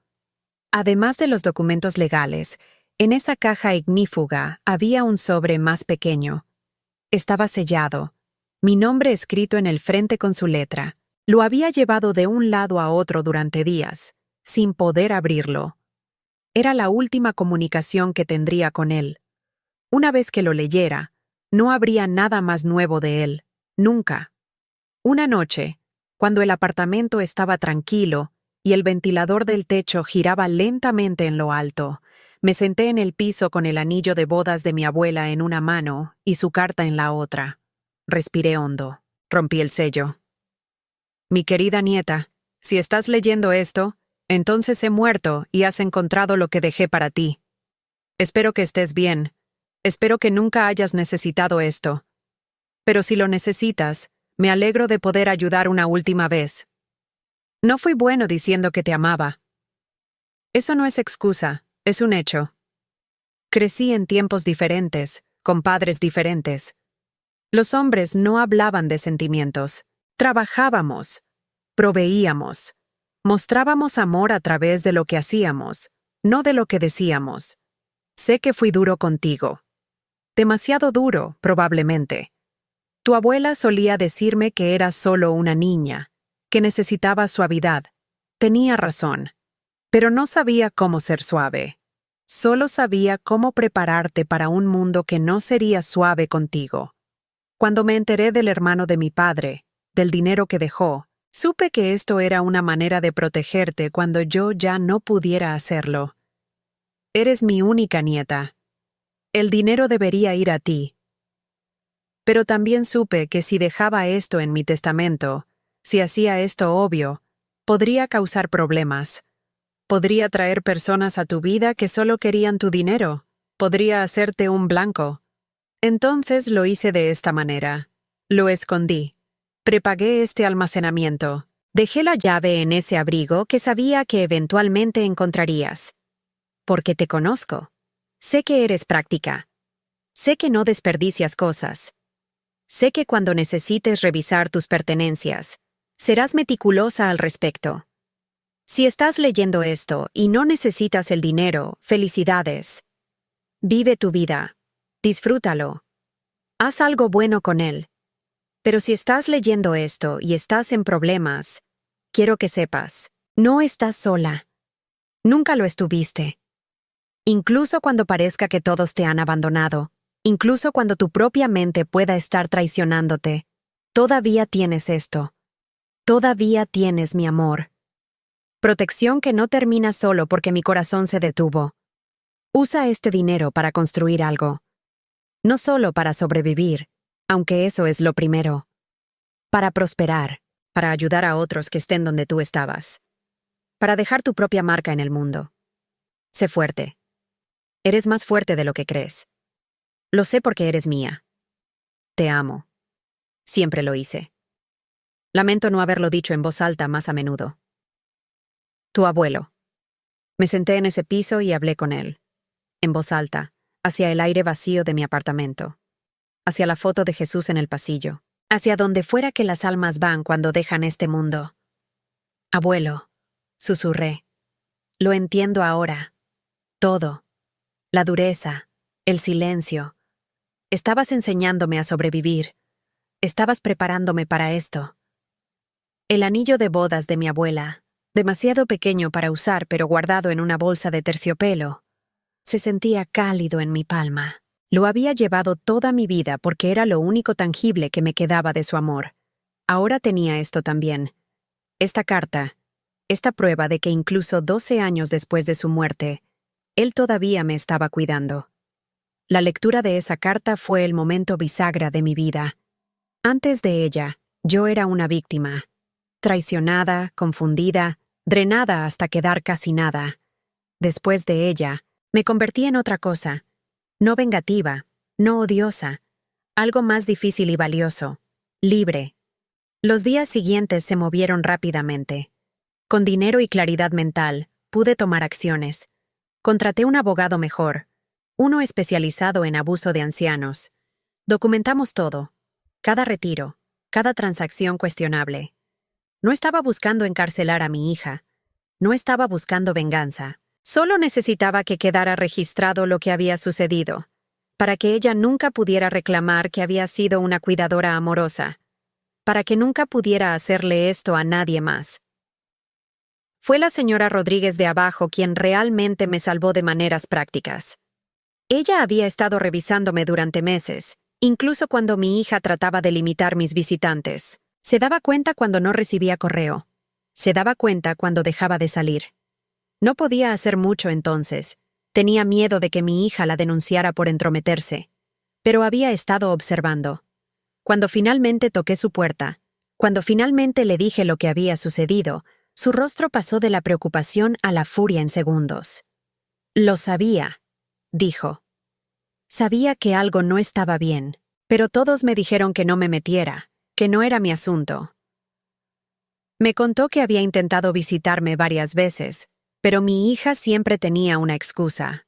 Además de los documentos legales, en esa caja ignífuga había un sobre más pequeño. Estaba sellado, mi nombre escrito en el frente con su letra. Lo había llevado de un lado a otro durante días, sin poder abrirlo. Era la última comunicación que tendría con él. Una vez que lo leyera, no habría nada más nuevo de él, nunca. Una noche, cuando el apartamento estaba tranquilo y el ventilador del techo giraba lentamente en lo alto, me senté en el piso con el anillo de bodas de mi abuela en una mano y su carta en la otra. Respiré hondo. Rompí el sello. Mi querida nieta, si estás leyendo esto, entonces he muerto y has encontrado lo que dejé para ti. Espero que estés bien. Espero que nunca hayas necesitado esto. Pero si lo necesitas, me alegro de poder ayudar una última vez. No fui bueno diciendo que te amaba. Eso no es excusa, es un hecho. Crecí en tiempos diferentes, con padres diferentes. Los hombres no hablaban de sentimientos. Trabajábamos, proveíamos, mostrábamos amor a través de lo que hacíamos, no de lo que decíamos. Sé que fui duro contigo. Demasiado duro, probablemente. Tu abuela solía decirme que eras solo una niña, que necesitaba suavidad. Tenía razón. Pero no sabía cómo ser suave. Solo sabía cómo prepararte para un mundo que no sería suave contigo. Cuando me enteré del hermano de mi padre, del dinero que dejó, supe que esto era una manera de protegerte cuando yo ya no pudiera hacerlo. Eres mi única nieta. El dinero debería ir a ti. Pero también supe que si dejaba esto en mi testamento, si hacía esto obvio, podría causar problemas. Podría traer personas a tu vida que solo querían tu dinero. Podría hacerte un blanco. Entonces lo hice de esta manera. Lo escondí. Prepagué este almacenamiento. Dejé la llave en ese abrigo que sabía que eventualmente encontrarías. Porque te conozco. Sé que eres práctica. Sé que no desperdicias cosas. Sé que cuando necesites revisar tus pertenencias, serás meticulosa al respecto. Si estás leyendo esto y no necesitas el dinero, felicidades. Vive tu vida. Disfrútalo. Haz algo bueno con él. Pero si estás leyendo esto y estás en problemas, quiero que sepas, no estás sola. Nunca lo estuviste. Incluso cuando parezca que todos te han abandonado, incluso cuando tu propia mente pueda estar traicionándote, todavía tienes esto. Todavía tienes mi amor. Protección que no termina solo porque mi corazón se detuvo. Usa este dinero para construir algo. No solo para sobrevivir, aunque eso es lo primero. Para prosperar, para ayudar a otros que estén donde tú estabas. Para dejar tu propia marca en el mundo. Sé fuerte. Eres más fuerte de lo que crees. Lo sé porque eres mía. Te amo. Siempre lo hice. Lamento no haberlo dicho en voz alta más a menudo. Tu abuelo. Me senté en ese piso y hablé con él. En voz alta, hacia el aire vacío de mi apartamento. Hacia la foto de Jesús en el pasillo. Hacia donde fuera que las almas van cuando dejan este mundo. Abuelo, susurré. Lo entiendo ahora. Todo. La dureza. El silencio. Estabas enseñándome a sobrevivir. Estabas preparándome para esto. El anillo de bodas de mi abuela, demasiado pequeño para usar pero guardado en una bolsa de terciopelo, se sentía cálido en mi palma. Lo había llevado toda mi vida porque era lo único tangible que me quedaba de su amor. Ahora tenía esto también. Esta carta, esta prueba de que incluso 12 años después de su muerte, él todavía me estaba cuidando. La lectura de esa carta fue el momento bisagra de mi vida. Antes de ella, yo era una víctima. Traicionada, confundida, drenada hasta quedar casi nada. Después de ella, me convertí en otra cosa. No vengativa, no odiosa. Algo más difícil y valioso. Libre. Los días siguientes se movieron rápidamente. Con dinero y claridad mental, pude tomar acciones. Contraté un abogado mejor, uno especializado en abuso de ancianos. Documentamos todo. Cada retiro, cada transacción cuestionable. No estaba buscando encarcelar a mi hija. No estaba buscando venganza. Solo necesitaba que quedara registrado lo que había sucedido, para que ella nunca pudiera reclamar que había sido una cuidadora amorosa, para que nunca pudiera hacerle esto a nadie más. Fue la señora Rodríguez de abajo quien realmente me salvó de maneras prácticas. Ella había estado revisándome durante meses, incluso cuando mi hija trataba de limitar mis visitantes. Se daba cuenta cuando no recibía correo. Se daba cuenta cuando dejaba de salir. No podía hacer mucho entonces. Tenía miedo de que mi hija la denunciara por entrometerse. Pero había estado observando. Cuando finalmente toqué su puerta, cuando finalmente le dije lo que había sucedido, su rostro pasó de la preocupación a la furia en segundos. Lo sabía, dijo. Sabía que algo no estaba bien, pero todos me dijeron que no me metiera, que no era mi asunto. Me contó que había intentado visitarme varias veces, pero mi hija siempre tenía una excusa.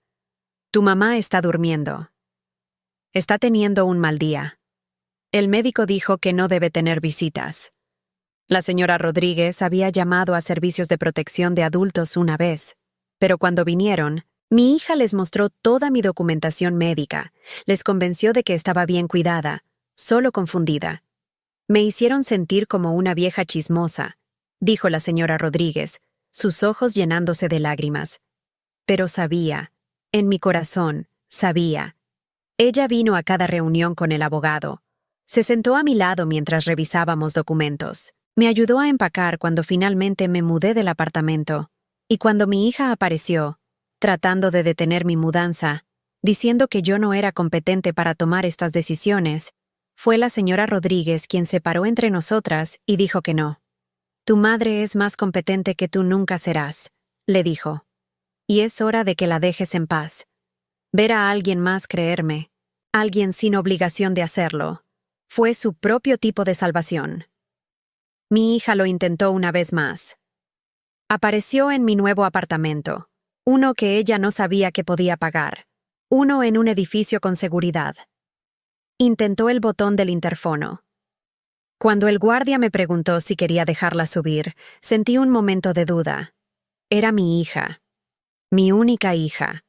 Tu mamá está durmiendo. Está teniendo un mal día. El médico dijo que no debe tener visitas. La señora Rodríguez había llamado a servicios de protección de adultos una vez, pero cuando vinieron, mi hija les mostró toda mi documentación médica, les convenció de que estaba bien cuidada, solo confundida. Me hicieron sentir como una vieja chismosa, dijo la señora Rodríguez, sus ojos llenándose de lágrimas. Pero sabía, en mi corazón, sabía. Ella vino a cada reunión con el abogado. Se sentó a mi lado mientras revisábamos documentos. Me ayudó a empacar cuando finalmente me mudé del apartamento. Y cuando mi hija apareció, tratando de detener mi mudanza, diciendo que yo no era competente para tomar estas decisiones, fue la señora Rodríguez quien se paró entre nosotras y dijo que no. Tu madre es más competente que tú nunca serás, le dijo. Y es hora de que la dejes en paz. Ver a alguien más creerme, alguien sin obligación de hacerlo, fue su propio tipo de salvación. Mi hija lo intentó una vez más. Apareció en mi nuevo apartamento, uno que ella no sabía que podía pagar, uno en un edificio con seguridad. Intentó el botón del interfono. Cuando el guardia me preguntó si quería dejarla subir, sentí un momento de duda. Era mi hija. Mi única hija.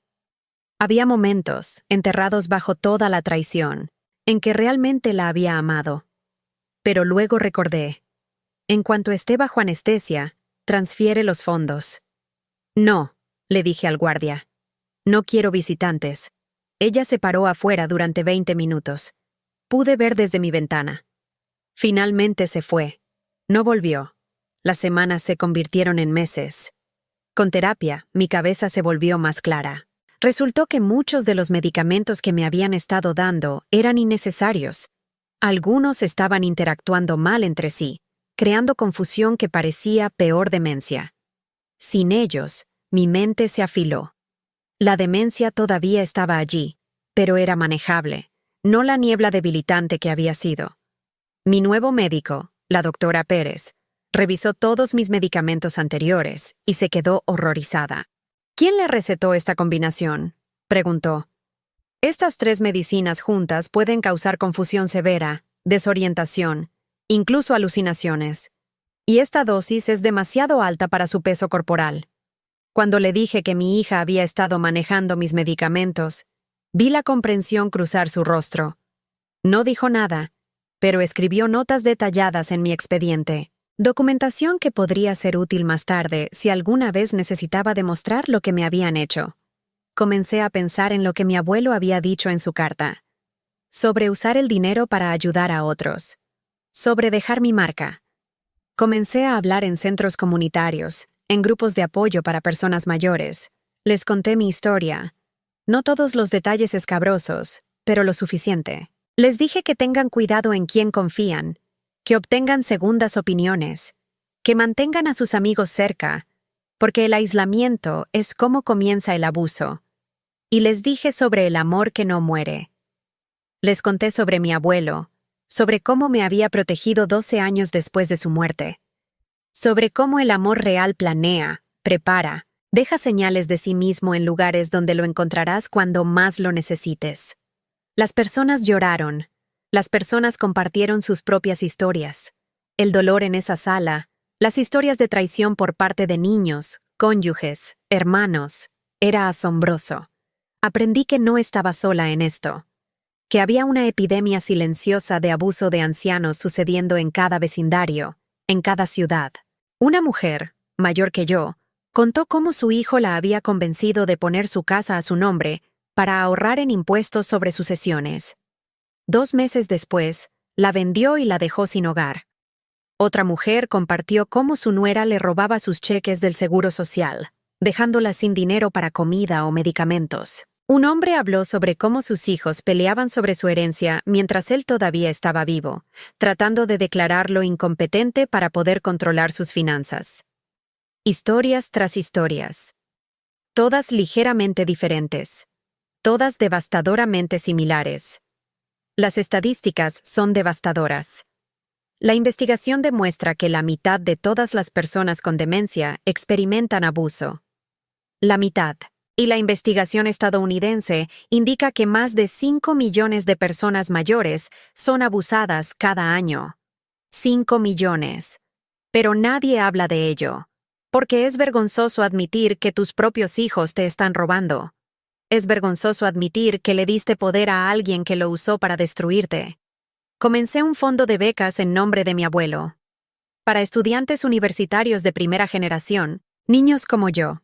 Había momentos, enterrados bajo toda la traición, en que realmente la había amado. Pero luego recordé. En cuanto esté bajo anestesia, transfiere los fondos. No, le dije al guardia. No quiero visitantes. Ella se paró afuera durante 20 minutos. Pude ver desde mi ventana. Finalmente se fue. No volvió. Las semanas se convirtieron en meses. Con terapia, mi cabeza se volvió más clara. Resultó que muchos de los medicamentos que me habían estado dando eran innecesarios. Algunos estaban interactuando mal entre sí, creando confusión que parecía peor demencia. Sin ellos, mi mente se afiló. La demencia todavía estaba allí, pero era manejable, no la niebla debilitante que había sido. Mi nuevo médico, la doctora Pérez, revisó todos mis medicamentos anteriores y se quedó horrorizada. ¿Quién le recetó esta combinación?, preguntó. Estas 3 medicinas juntas pueden causar confusión severa, desorientación, incluso alucinaciones. Y esta dosis es demasiado alta para su peso corporal. Cuando le dije que mi hija había estado manejando mis medicamentos, vi la comprensión cruzar su rostro. No dijo nada, pero escribió notas detalladas en mi expediente. Documentación que podría ser útil más tarde si alguna vez necesitaba demostrar lo que me habían hecho. Comencé a pensar en lo que mi abuelo había dicho en su carta. Sobre usar el dinero para ayudar a otros. Sobre dejar mi marca. Comencé a hablar en centros comunitarios, en grupos de apoyo para personas mayores. Les conté mi historia. No todos los detalles escabrosos, pero lo suficiente. Les dije que tengan cuidado en quién confían, que obtengan segundas opiniones, que mantengan a sus amigos cerca, porque el aislamiento es cómo comienza el abuso. Y les dije sobre el amor que no muere. Les conté sobre mi abuelo, sobre cómo me había protegido 12 años después de su muerte, sobre cómo el amor real planea, prepara, deja señales de sí mismo en lugares donde lo encontrarás cuando más lo necesites. Las personas lloraron. Las personas compartieron sus propias historias. El dolor en esa sala, las historias de traición por parte de niños, cónyuges, hermanos, era asombroso. Aprendí que no estaba sola en esto, que había una epidemia silenciosa de abuso de ancianos sucediendo en cada vecindario, en cada ciudad. Una mujer, mayor que yo, contó cómo su hijo la había convencido de poner su casa a su nombre para ahorrar en impuestos sobre sucesiones. 2 meses después, la vendió y la dejó sin hogar. Otra mujer compartió cómo su nuera le robaba sus cheques del seguro social, dejándola sin dinero para comida o medicamentos. Un hombre habló sobre cómo sus hijos peleaban sobre su herencia mientras él todavía estaba vivo, tratando de declararlo incompetente para poder controlar sus finanzas. Historias tras historias. Todas ligeramente diferentes. Todas devastadoramente similares. Las estadísticas son devastadoras. La investigación demuestra que la mitad de todas las personas con demencia experimentan abuso. La mitad. Y la investigación estadounidense indica que más de 5 millones de personas mayores son abusadas cada año. 5 millones. Pero nadie habla de ello. Porque es vergonzoso admitir que tus propios hijos te están robando. Es vergonzoso admitir que le diste poder a alguien que lo usó para destruirte. Comencé un fondo de becas en nombre de mi abuelo. Para estudiantes universitarios de primera generación, niños como yo,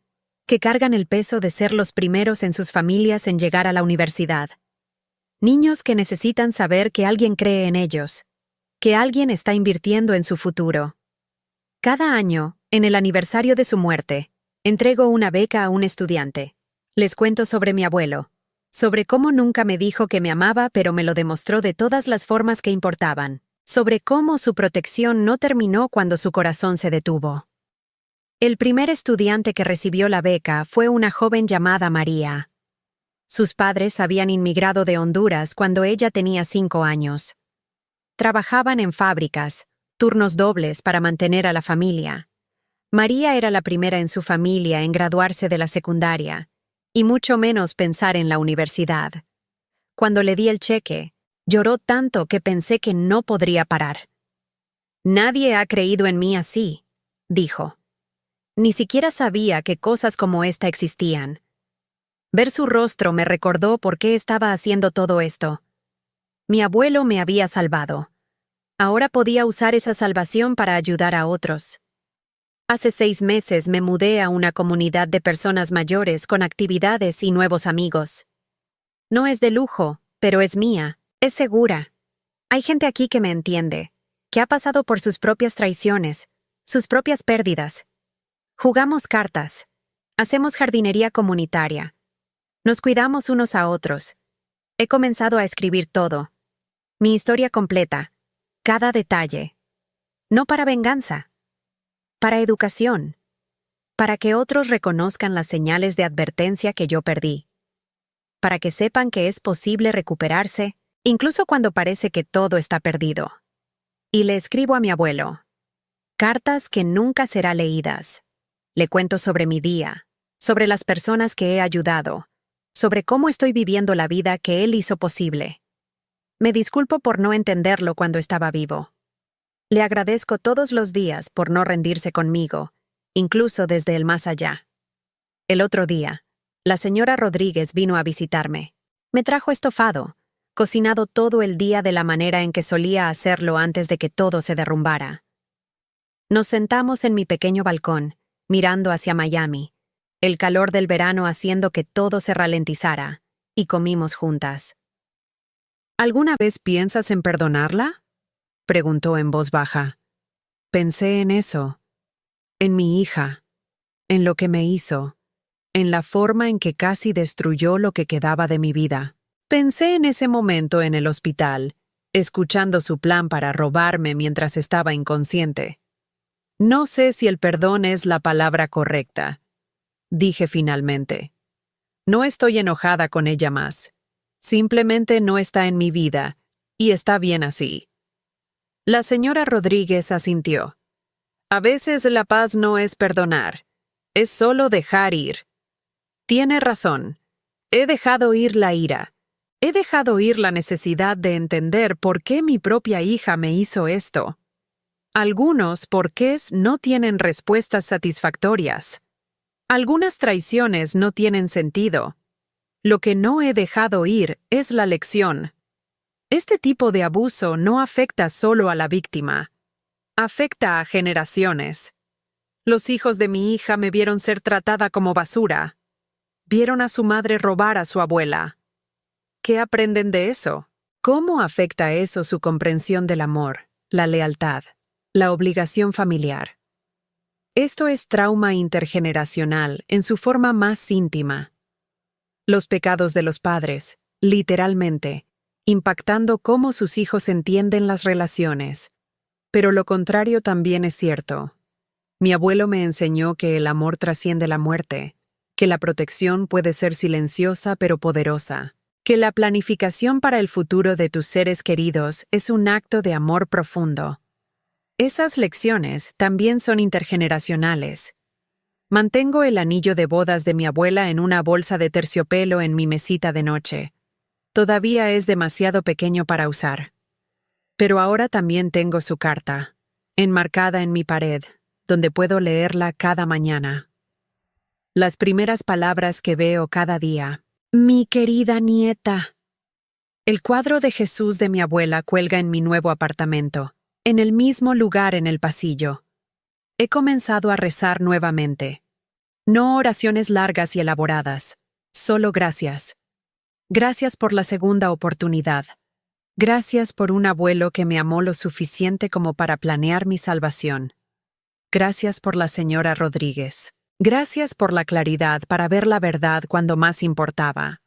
que cargan el peso de ser los primeros en sus familias en llegar a la universidad. Niños que necesitan saber que alguien cree en ellos, que alguien está invirtiendo en su futuro. Cada año, en el aniversario de su muerte, entrego una beca a un estudiante. Les cuento sobre mi abuelo, sobre cómo nunca me dijo que me amaba pero me lo demostró de todas las formas que importaban, sobre cómo su protección no terminó cuando su corazón se detuvo. El primer estudiante que recibió la beca fue una joven llamada María. Sus padres habían inmigrado de Honduras cuando ella tenía 5 años. Trabajaban en fábricas, turnos dobles para mantener a la familia. María era la primera en su familia en graduarse de la secundaria, y mucho menos pensar en la universidad. Cuando le di el cheque, lloró tanto que pensé que no podría parar. «Nadie ha creído en mí así», dijo. Ni siquiera sabía que cosas como esta existían. Ver su rostro me recordó por qué estaba haciendo todo esto. Mi abuelo me había salvado. Ahora podía usar esa salvación para ayudar a otros. Hace 6 meses me mudé a una comunidad de personas mayores con actividades y nuevos amigos. No es de lujo, pero es mía, es segura. Hay gente aquí que me entiende, que ha pasado por sus propias traiciones, sus propias pérdidas. Jugamos cartas, hacemos jardinería comunitaria, nos cuidamos unos a otros. He comenzado a escribir todo. Mi historia completa, cada detalle. No para venganza, para educación, para que otros reconozcan las señales de advertencia que yo perdí, para que sepan que es posible recuperarse, incluso cuando parece que todo está perdido. Y le escribo a mi abuelo. Cartas que nunca serán leídas. Le cuento sobre mi día, sobre las personas que he ayudado, sobre cómo estoy viviendo la vida que él hizo posible. Me disculpo por no entenderlo cuando estaba vivo. Le agradezco todos los días por no rendirse conmigo, incluso desde el más allá. El otro día, la señora Rodríguez vino a visitarme. Me trajo estofado, cocinado todo el día de la manera en que solía hacerlo antes de que todo se derrumbara. Nos sentamos en mi pequeño balcón, mirando hacia Miami, el calor del verano haciendo que todo se ralentizara, y comimos juntas. ¿Alguna vez piensas en perdonarla?, preguntó en voz baja. Pensé en eso, en mi hija, en lo que me hizo, en la forma en que casi destruyó lo que quedaba de mi vida. Pensé en ese momento en el hospital, escuchando su plan para robarme mientras estaba inconsciente. No sé si el perdón es la palabra correcta, dije finalmente. No estoy enojada con ella más. Simplemente no está en mi vida, y está bien así. La señora Rodríguez asintió. A veces la paz no es perdonar, es solo dejar ir. Tiene razón. He dejado ir la ira. He dejado ir la necesidad de entender por qué mi propia hija me hizo esto. Algunos porqués no tienen respuestas satisfactorias. Algunas traiciones no tienen sentido. Lo que no he dejado ir es la lección. Este tipo de abuso no afecta solo a la víctima. Afecta a generaciones. Los hijos de mi hija me vieron ser tratada como basura. Vieron a su madre robar a su abuela. ¿Qué aprenden de eso? ¿Cómo afecta eso su comprensión del amor, la lealtad, la obligación familiar? Esto es trauma intergeneracional en su forma más íntima. Los pecados de los padres, literalmente, impactando cómo sus hijos entienden las relaciones. Pero lo contrario también es cierto. Mi abuelo me enseñó que el amor trasciende la muerte, que la protección puede ser silenciosa pero poderosa, que la planificación para el futuro de tus seres queridos es un acto de amor profundo. Esas lecciones también son intergeneracionales. Mantengo el anillo de bodas de mi abuela en una bolsa de terciopelo en mi mesita de noche. Todavía es demasiado pequeño para usar. Pero ahora también tengo su carta, enmarcada en mi pared, donde puedo leerla cada mañana. Las primeras palabras que veo cada día. Mi querida nieta. El cuadro de Jesús de mi abuela cuelga en mi nuevo apartamento, en el mismo lugar en el pasillo. He comenzado a rezar nuevamente. No oraciones largas y elaboradas, solo gracias. Gracias por la segunda oportunidad. Gracias por un abuelo que me amó lo suficiente como para planear mi salvación. Gracias por la señora Rodríguez. Gracias por la claridad para ver la verdad cuando más importaba.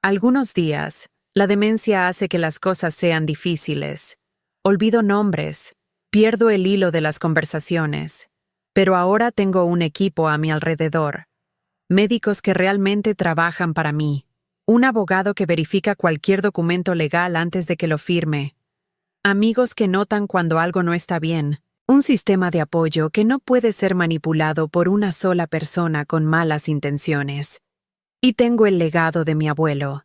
Algunos días, la demencia hace que las cosas sean difíciles. Olvido nombres, pierdo el hilo de las conversaciones. Pero ahora tengo un equipo a mi alrededor. Médicos que realmente trabajan para mí. Un abogado que verifica cualquier documento legal antes de que lo firme. amigos que notan cuando algo no está bien, un sistema de apoyo que no puede ser manipulado por una sola persona con malas intenciones. Y tengo el legado de mi abuelo,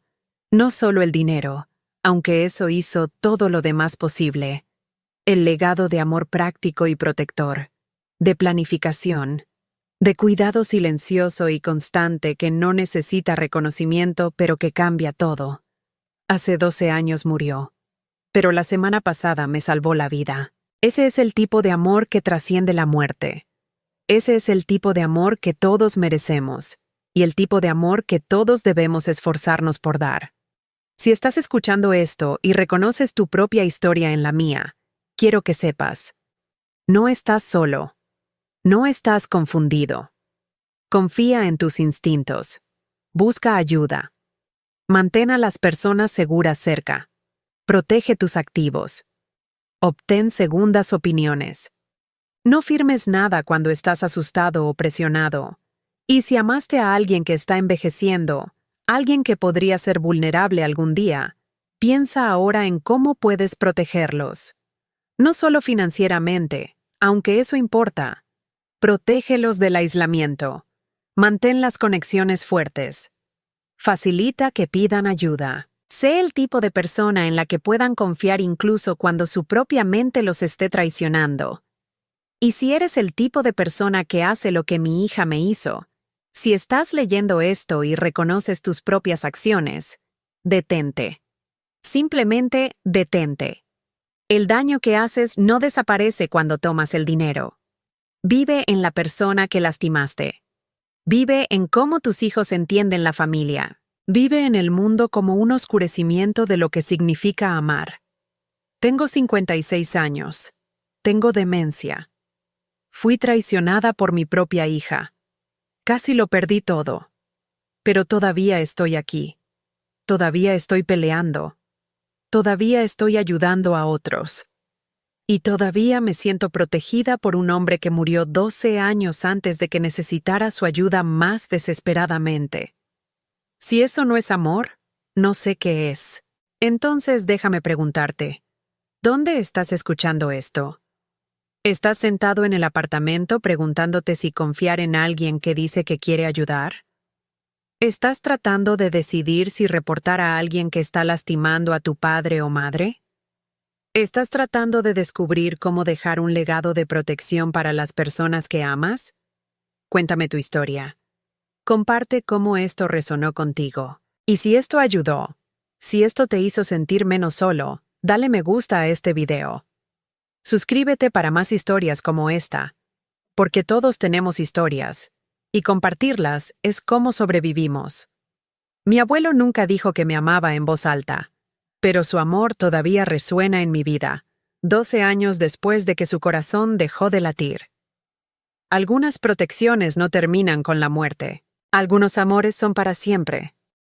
no solo el dinero, aunque eso hizo todo lo demás posible. El legado de amor práctico y protector, de planificación, de cuidado silencioso y constante que no necesita reconocimiento pero que cambia todo. Hace 12 años murió, pero la semana pasada me salvó la vida. Ese es el tipo de amor que trasciende la muerte. Ese es el tipo de amor que todos merecemos, y el tipo de amor que todos debemos esforzarnos por dar. Si estás escuchando esto y reconoces tu propia historia en la mía, quiero que sepas, no estás solo, no estás confundido. Confía en tus instintos. Busca ayuda. Mantén a las personas seguras cerca. Protege tus activos. Obtén segundas opiniones. No firmes nada cuando estás asustado o presionado. Y si amaste a alguien que está envejeciendo, alguien que podría ser vulnerable algún día, piensa ahora en cómo puedes protegerlos. No solo financieramente, aunque eso importa. Protégelos del aislamiento. Mantén las conexiones fuertes. Facilita que pidan ayuda. Sé el tipo de persona en la que puedan confiar incluso cuando su propia mente los esté traicionando. Y si eres el tipo de persona que hace lo que mi hija me hizo, si estás leyendo esto y reconoces tus propias acciones, detente. Simplemente detente. El daño que haces no desaparece cuando tomas el dinero. Vive en la persona que lastimaste. Vive en cómo tus hijos entienden la familia. Vive en el mundo como un oscurecimiento de lo que significa amar. Tengo 56 años. Tengo demencia. Fui traicionada por mi propia hija. Casi lo perdí todo. Pero todavía estoy aquí. Todavía estoy peleando. Todavía estoy ayudando a otros. Y todavía me siento protegida por un hombre que murió 12 años antes de que necesitara su ayuda más desesperadamente. Si eso no es amor, no sé qué es. Entonces déjame preguntarte, ¿dónde estás escuchando esto? ¿Estás sentado en el apartamento preguntándote si confiar en alguien que dice que quiere ayudar? ¿Estás tratando de decidir si reportar a alguien que está lastimando a tu padre o madre? ¿Estás tratando de descubrir cómo dejar un legado de protección para las personas que amas? Cuéntame tu historia. Comparte cómo esto resonó contigo. Y si esto ayudó, si esto te hizo sentir menos solo, dale me gusta a este video. Suscríbete para más historias como esta, porque todos tenemos historias, y compartirlas es cómo sobrevivimos. Mi abuelo nunca dijo que me amaba en voz alta, pero su amor todavía resuena en mi vida, 12 años después de que su corazón dejó de latir. Algunas protecciones no terminan con la muerte. Algunos amores son para siempre,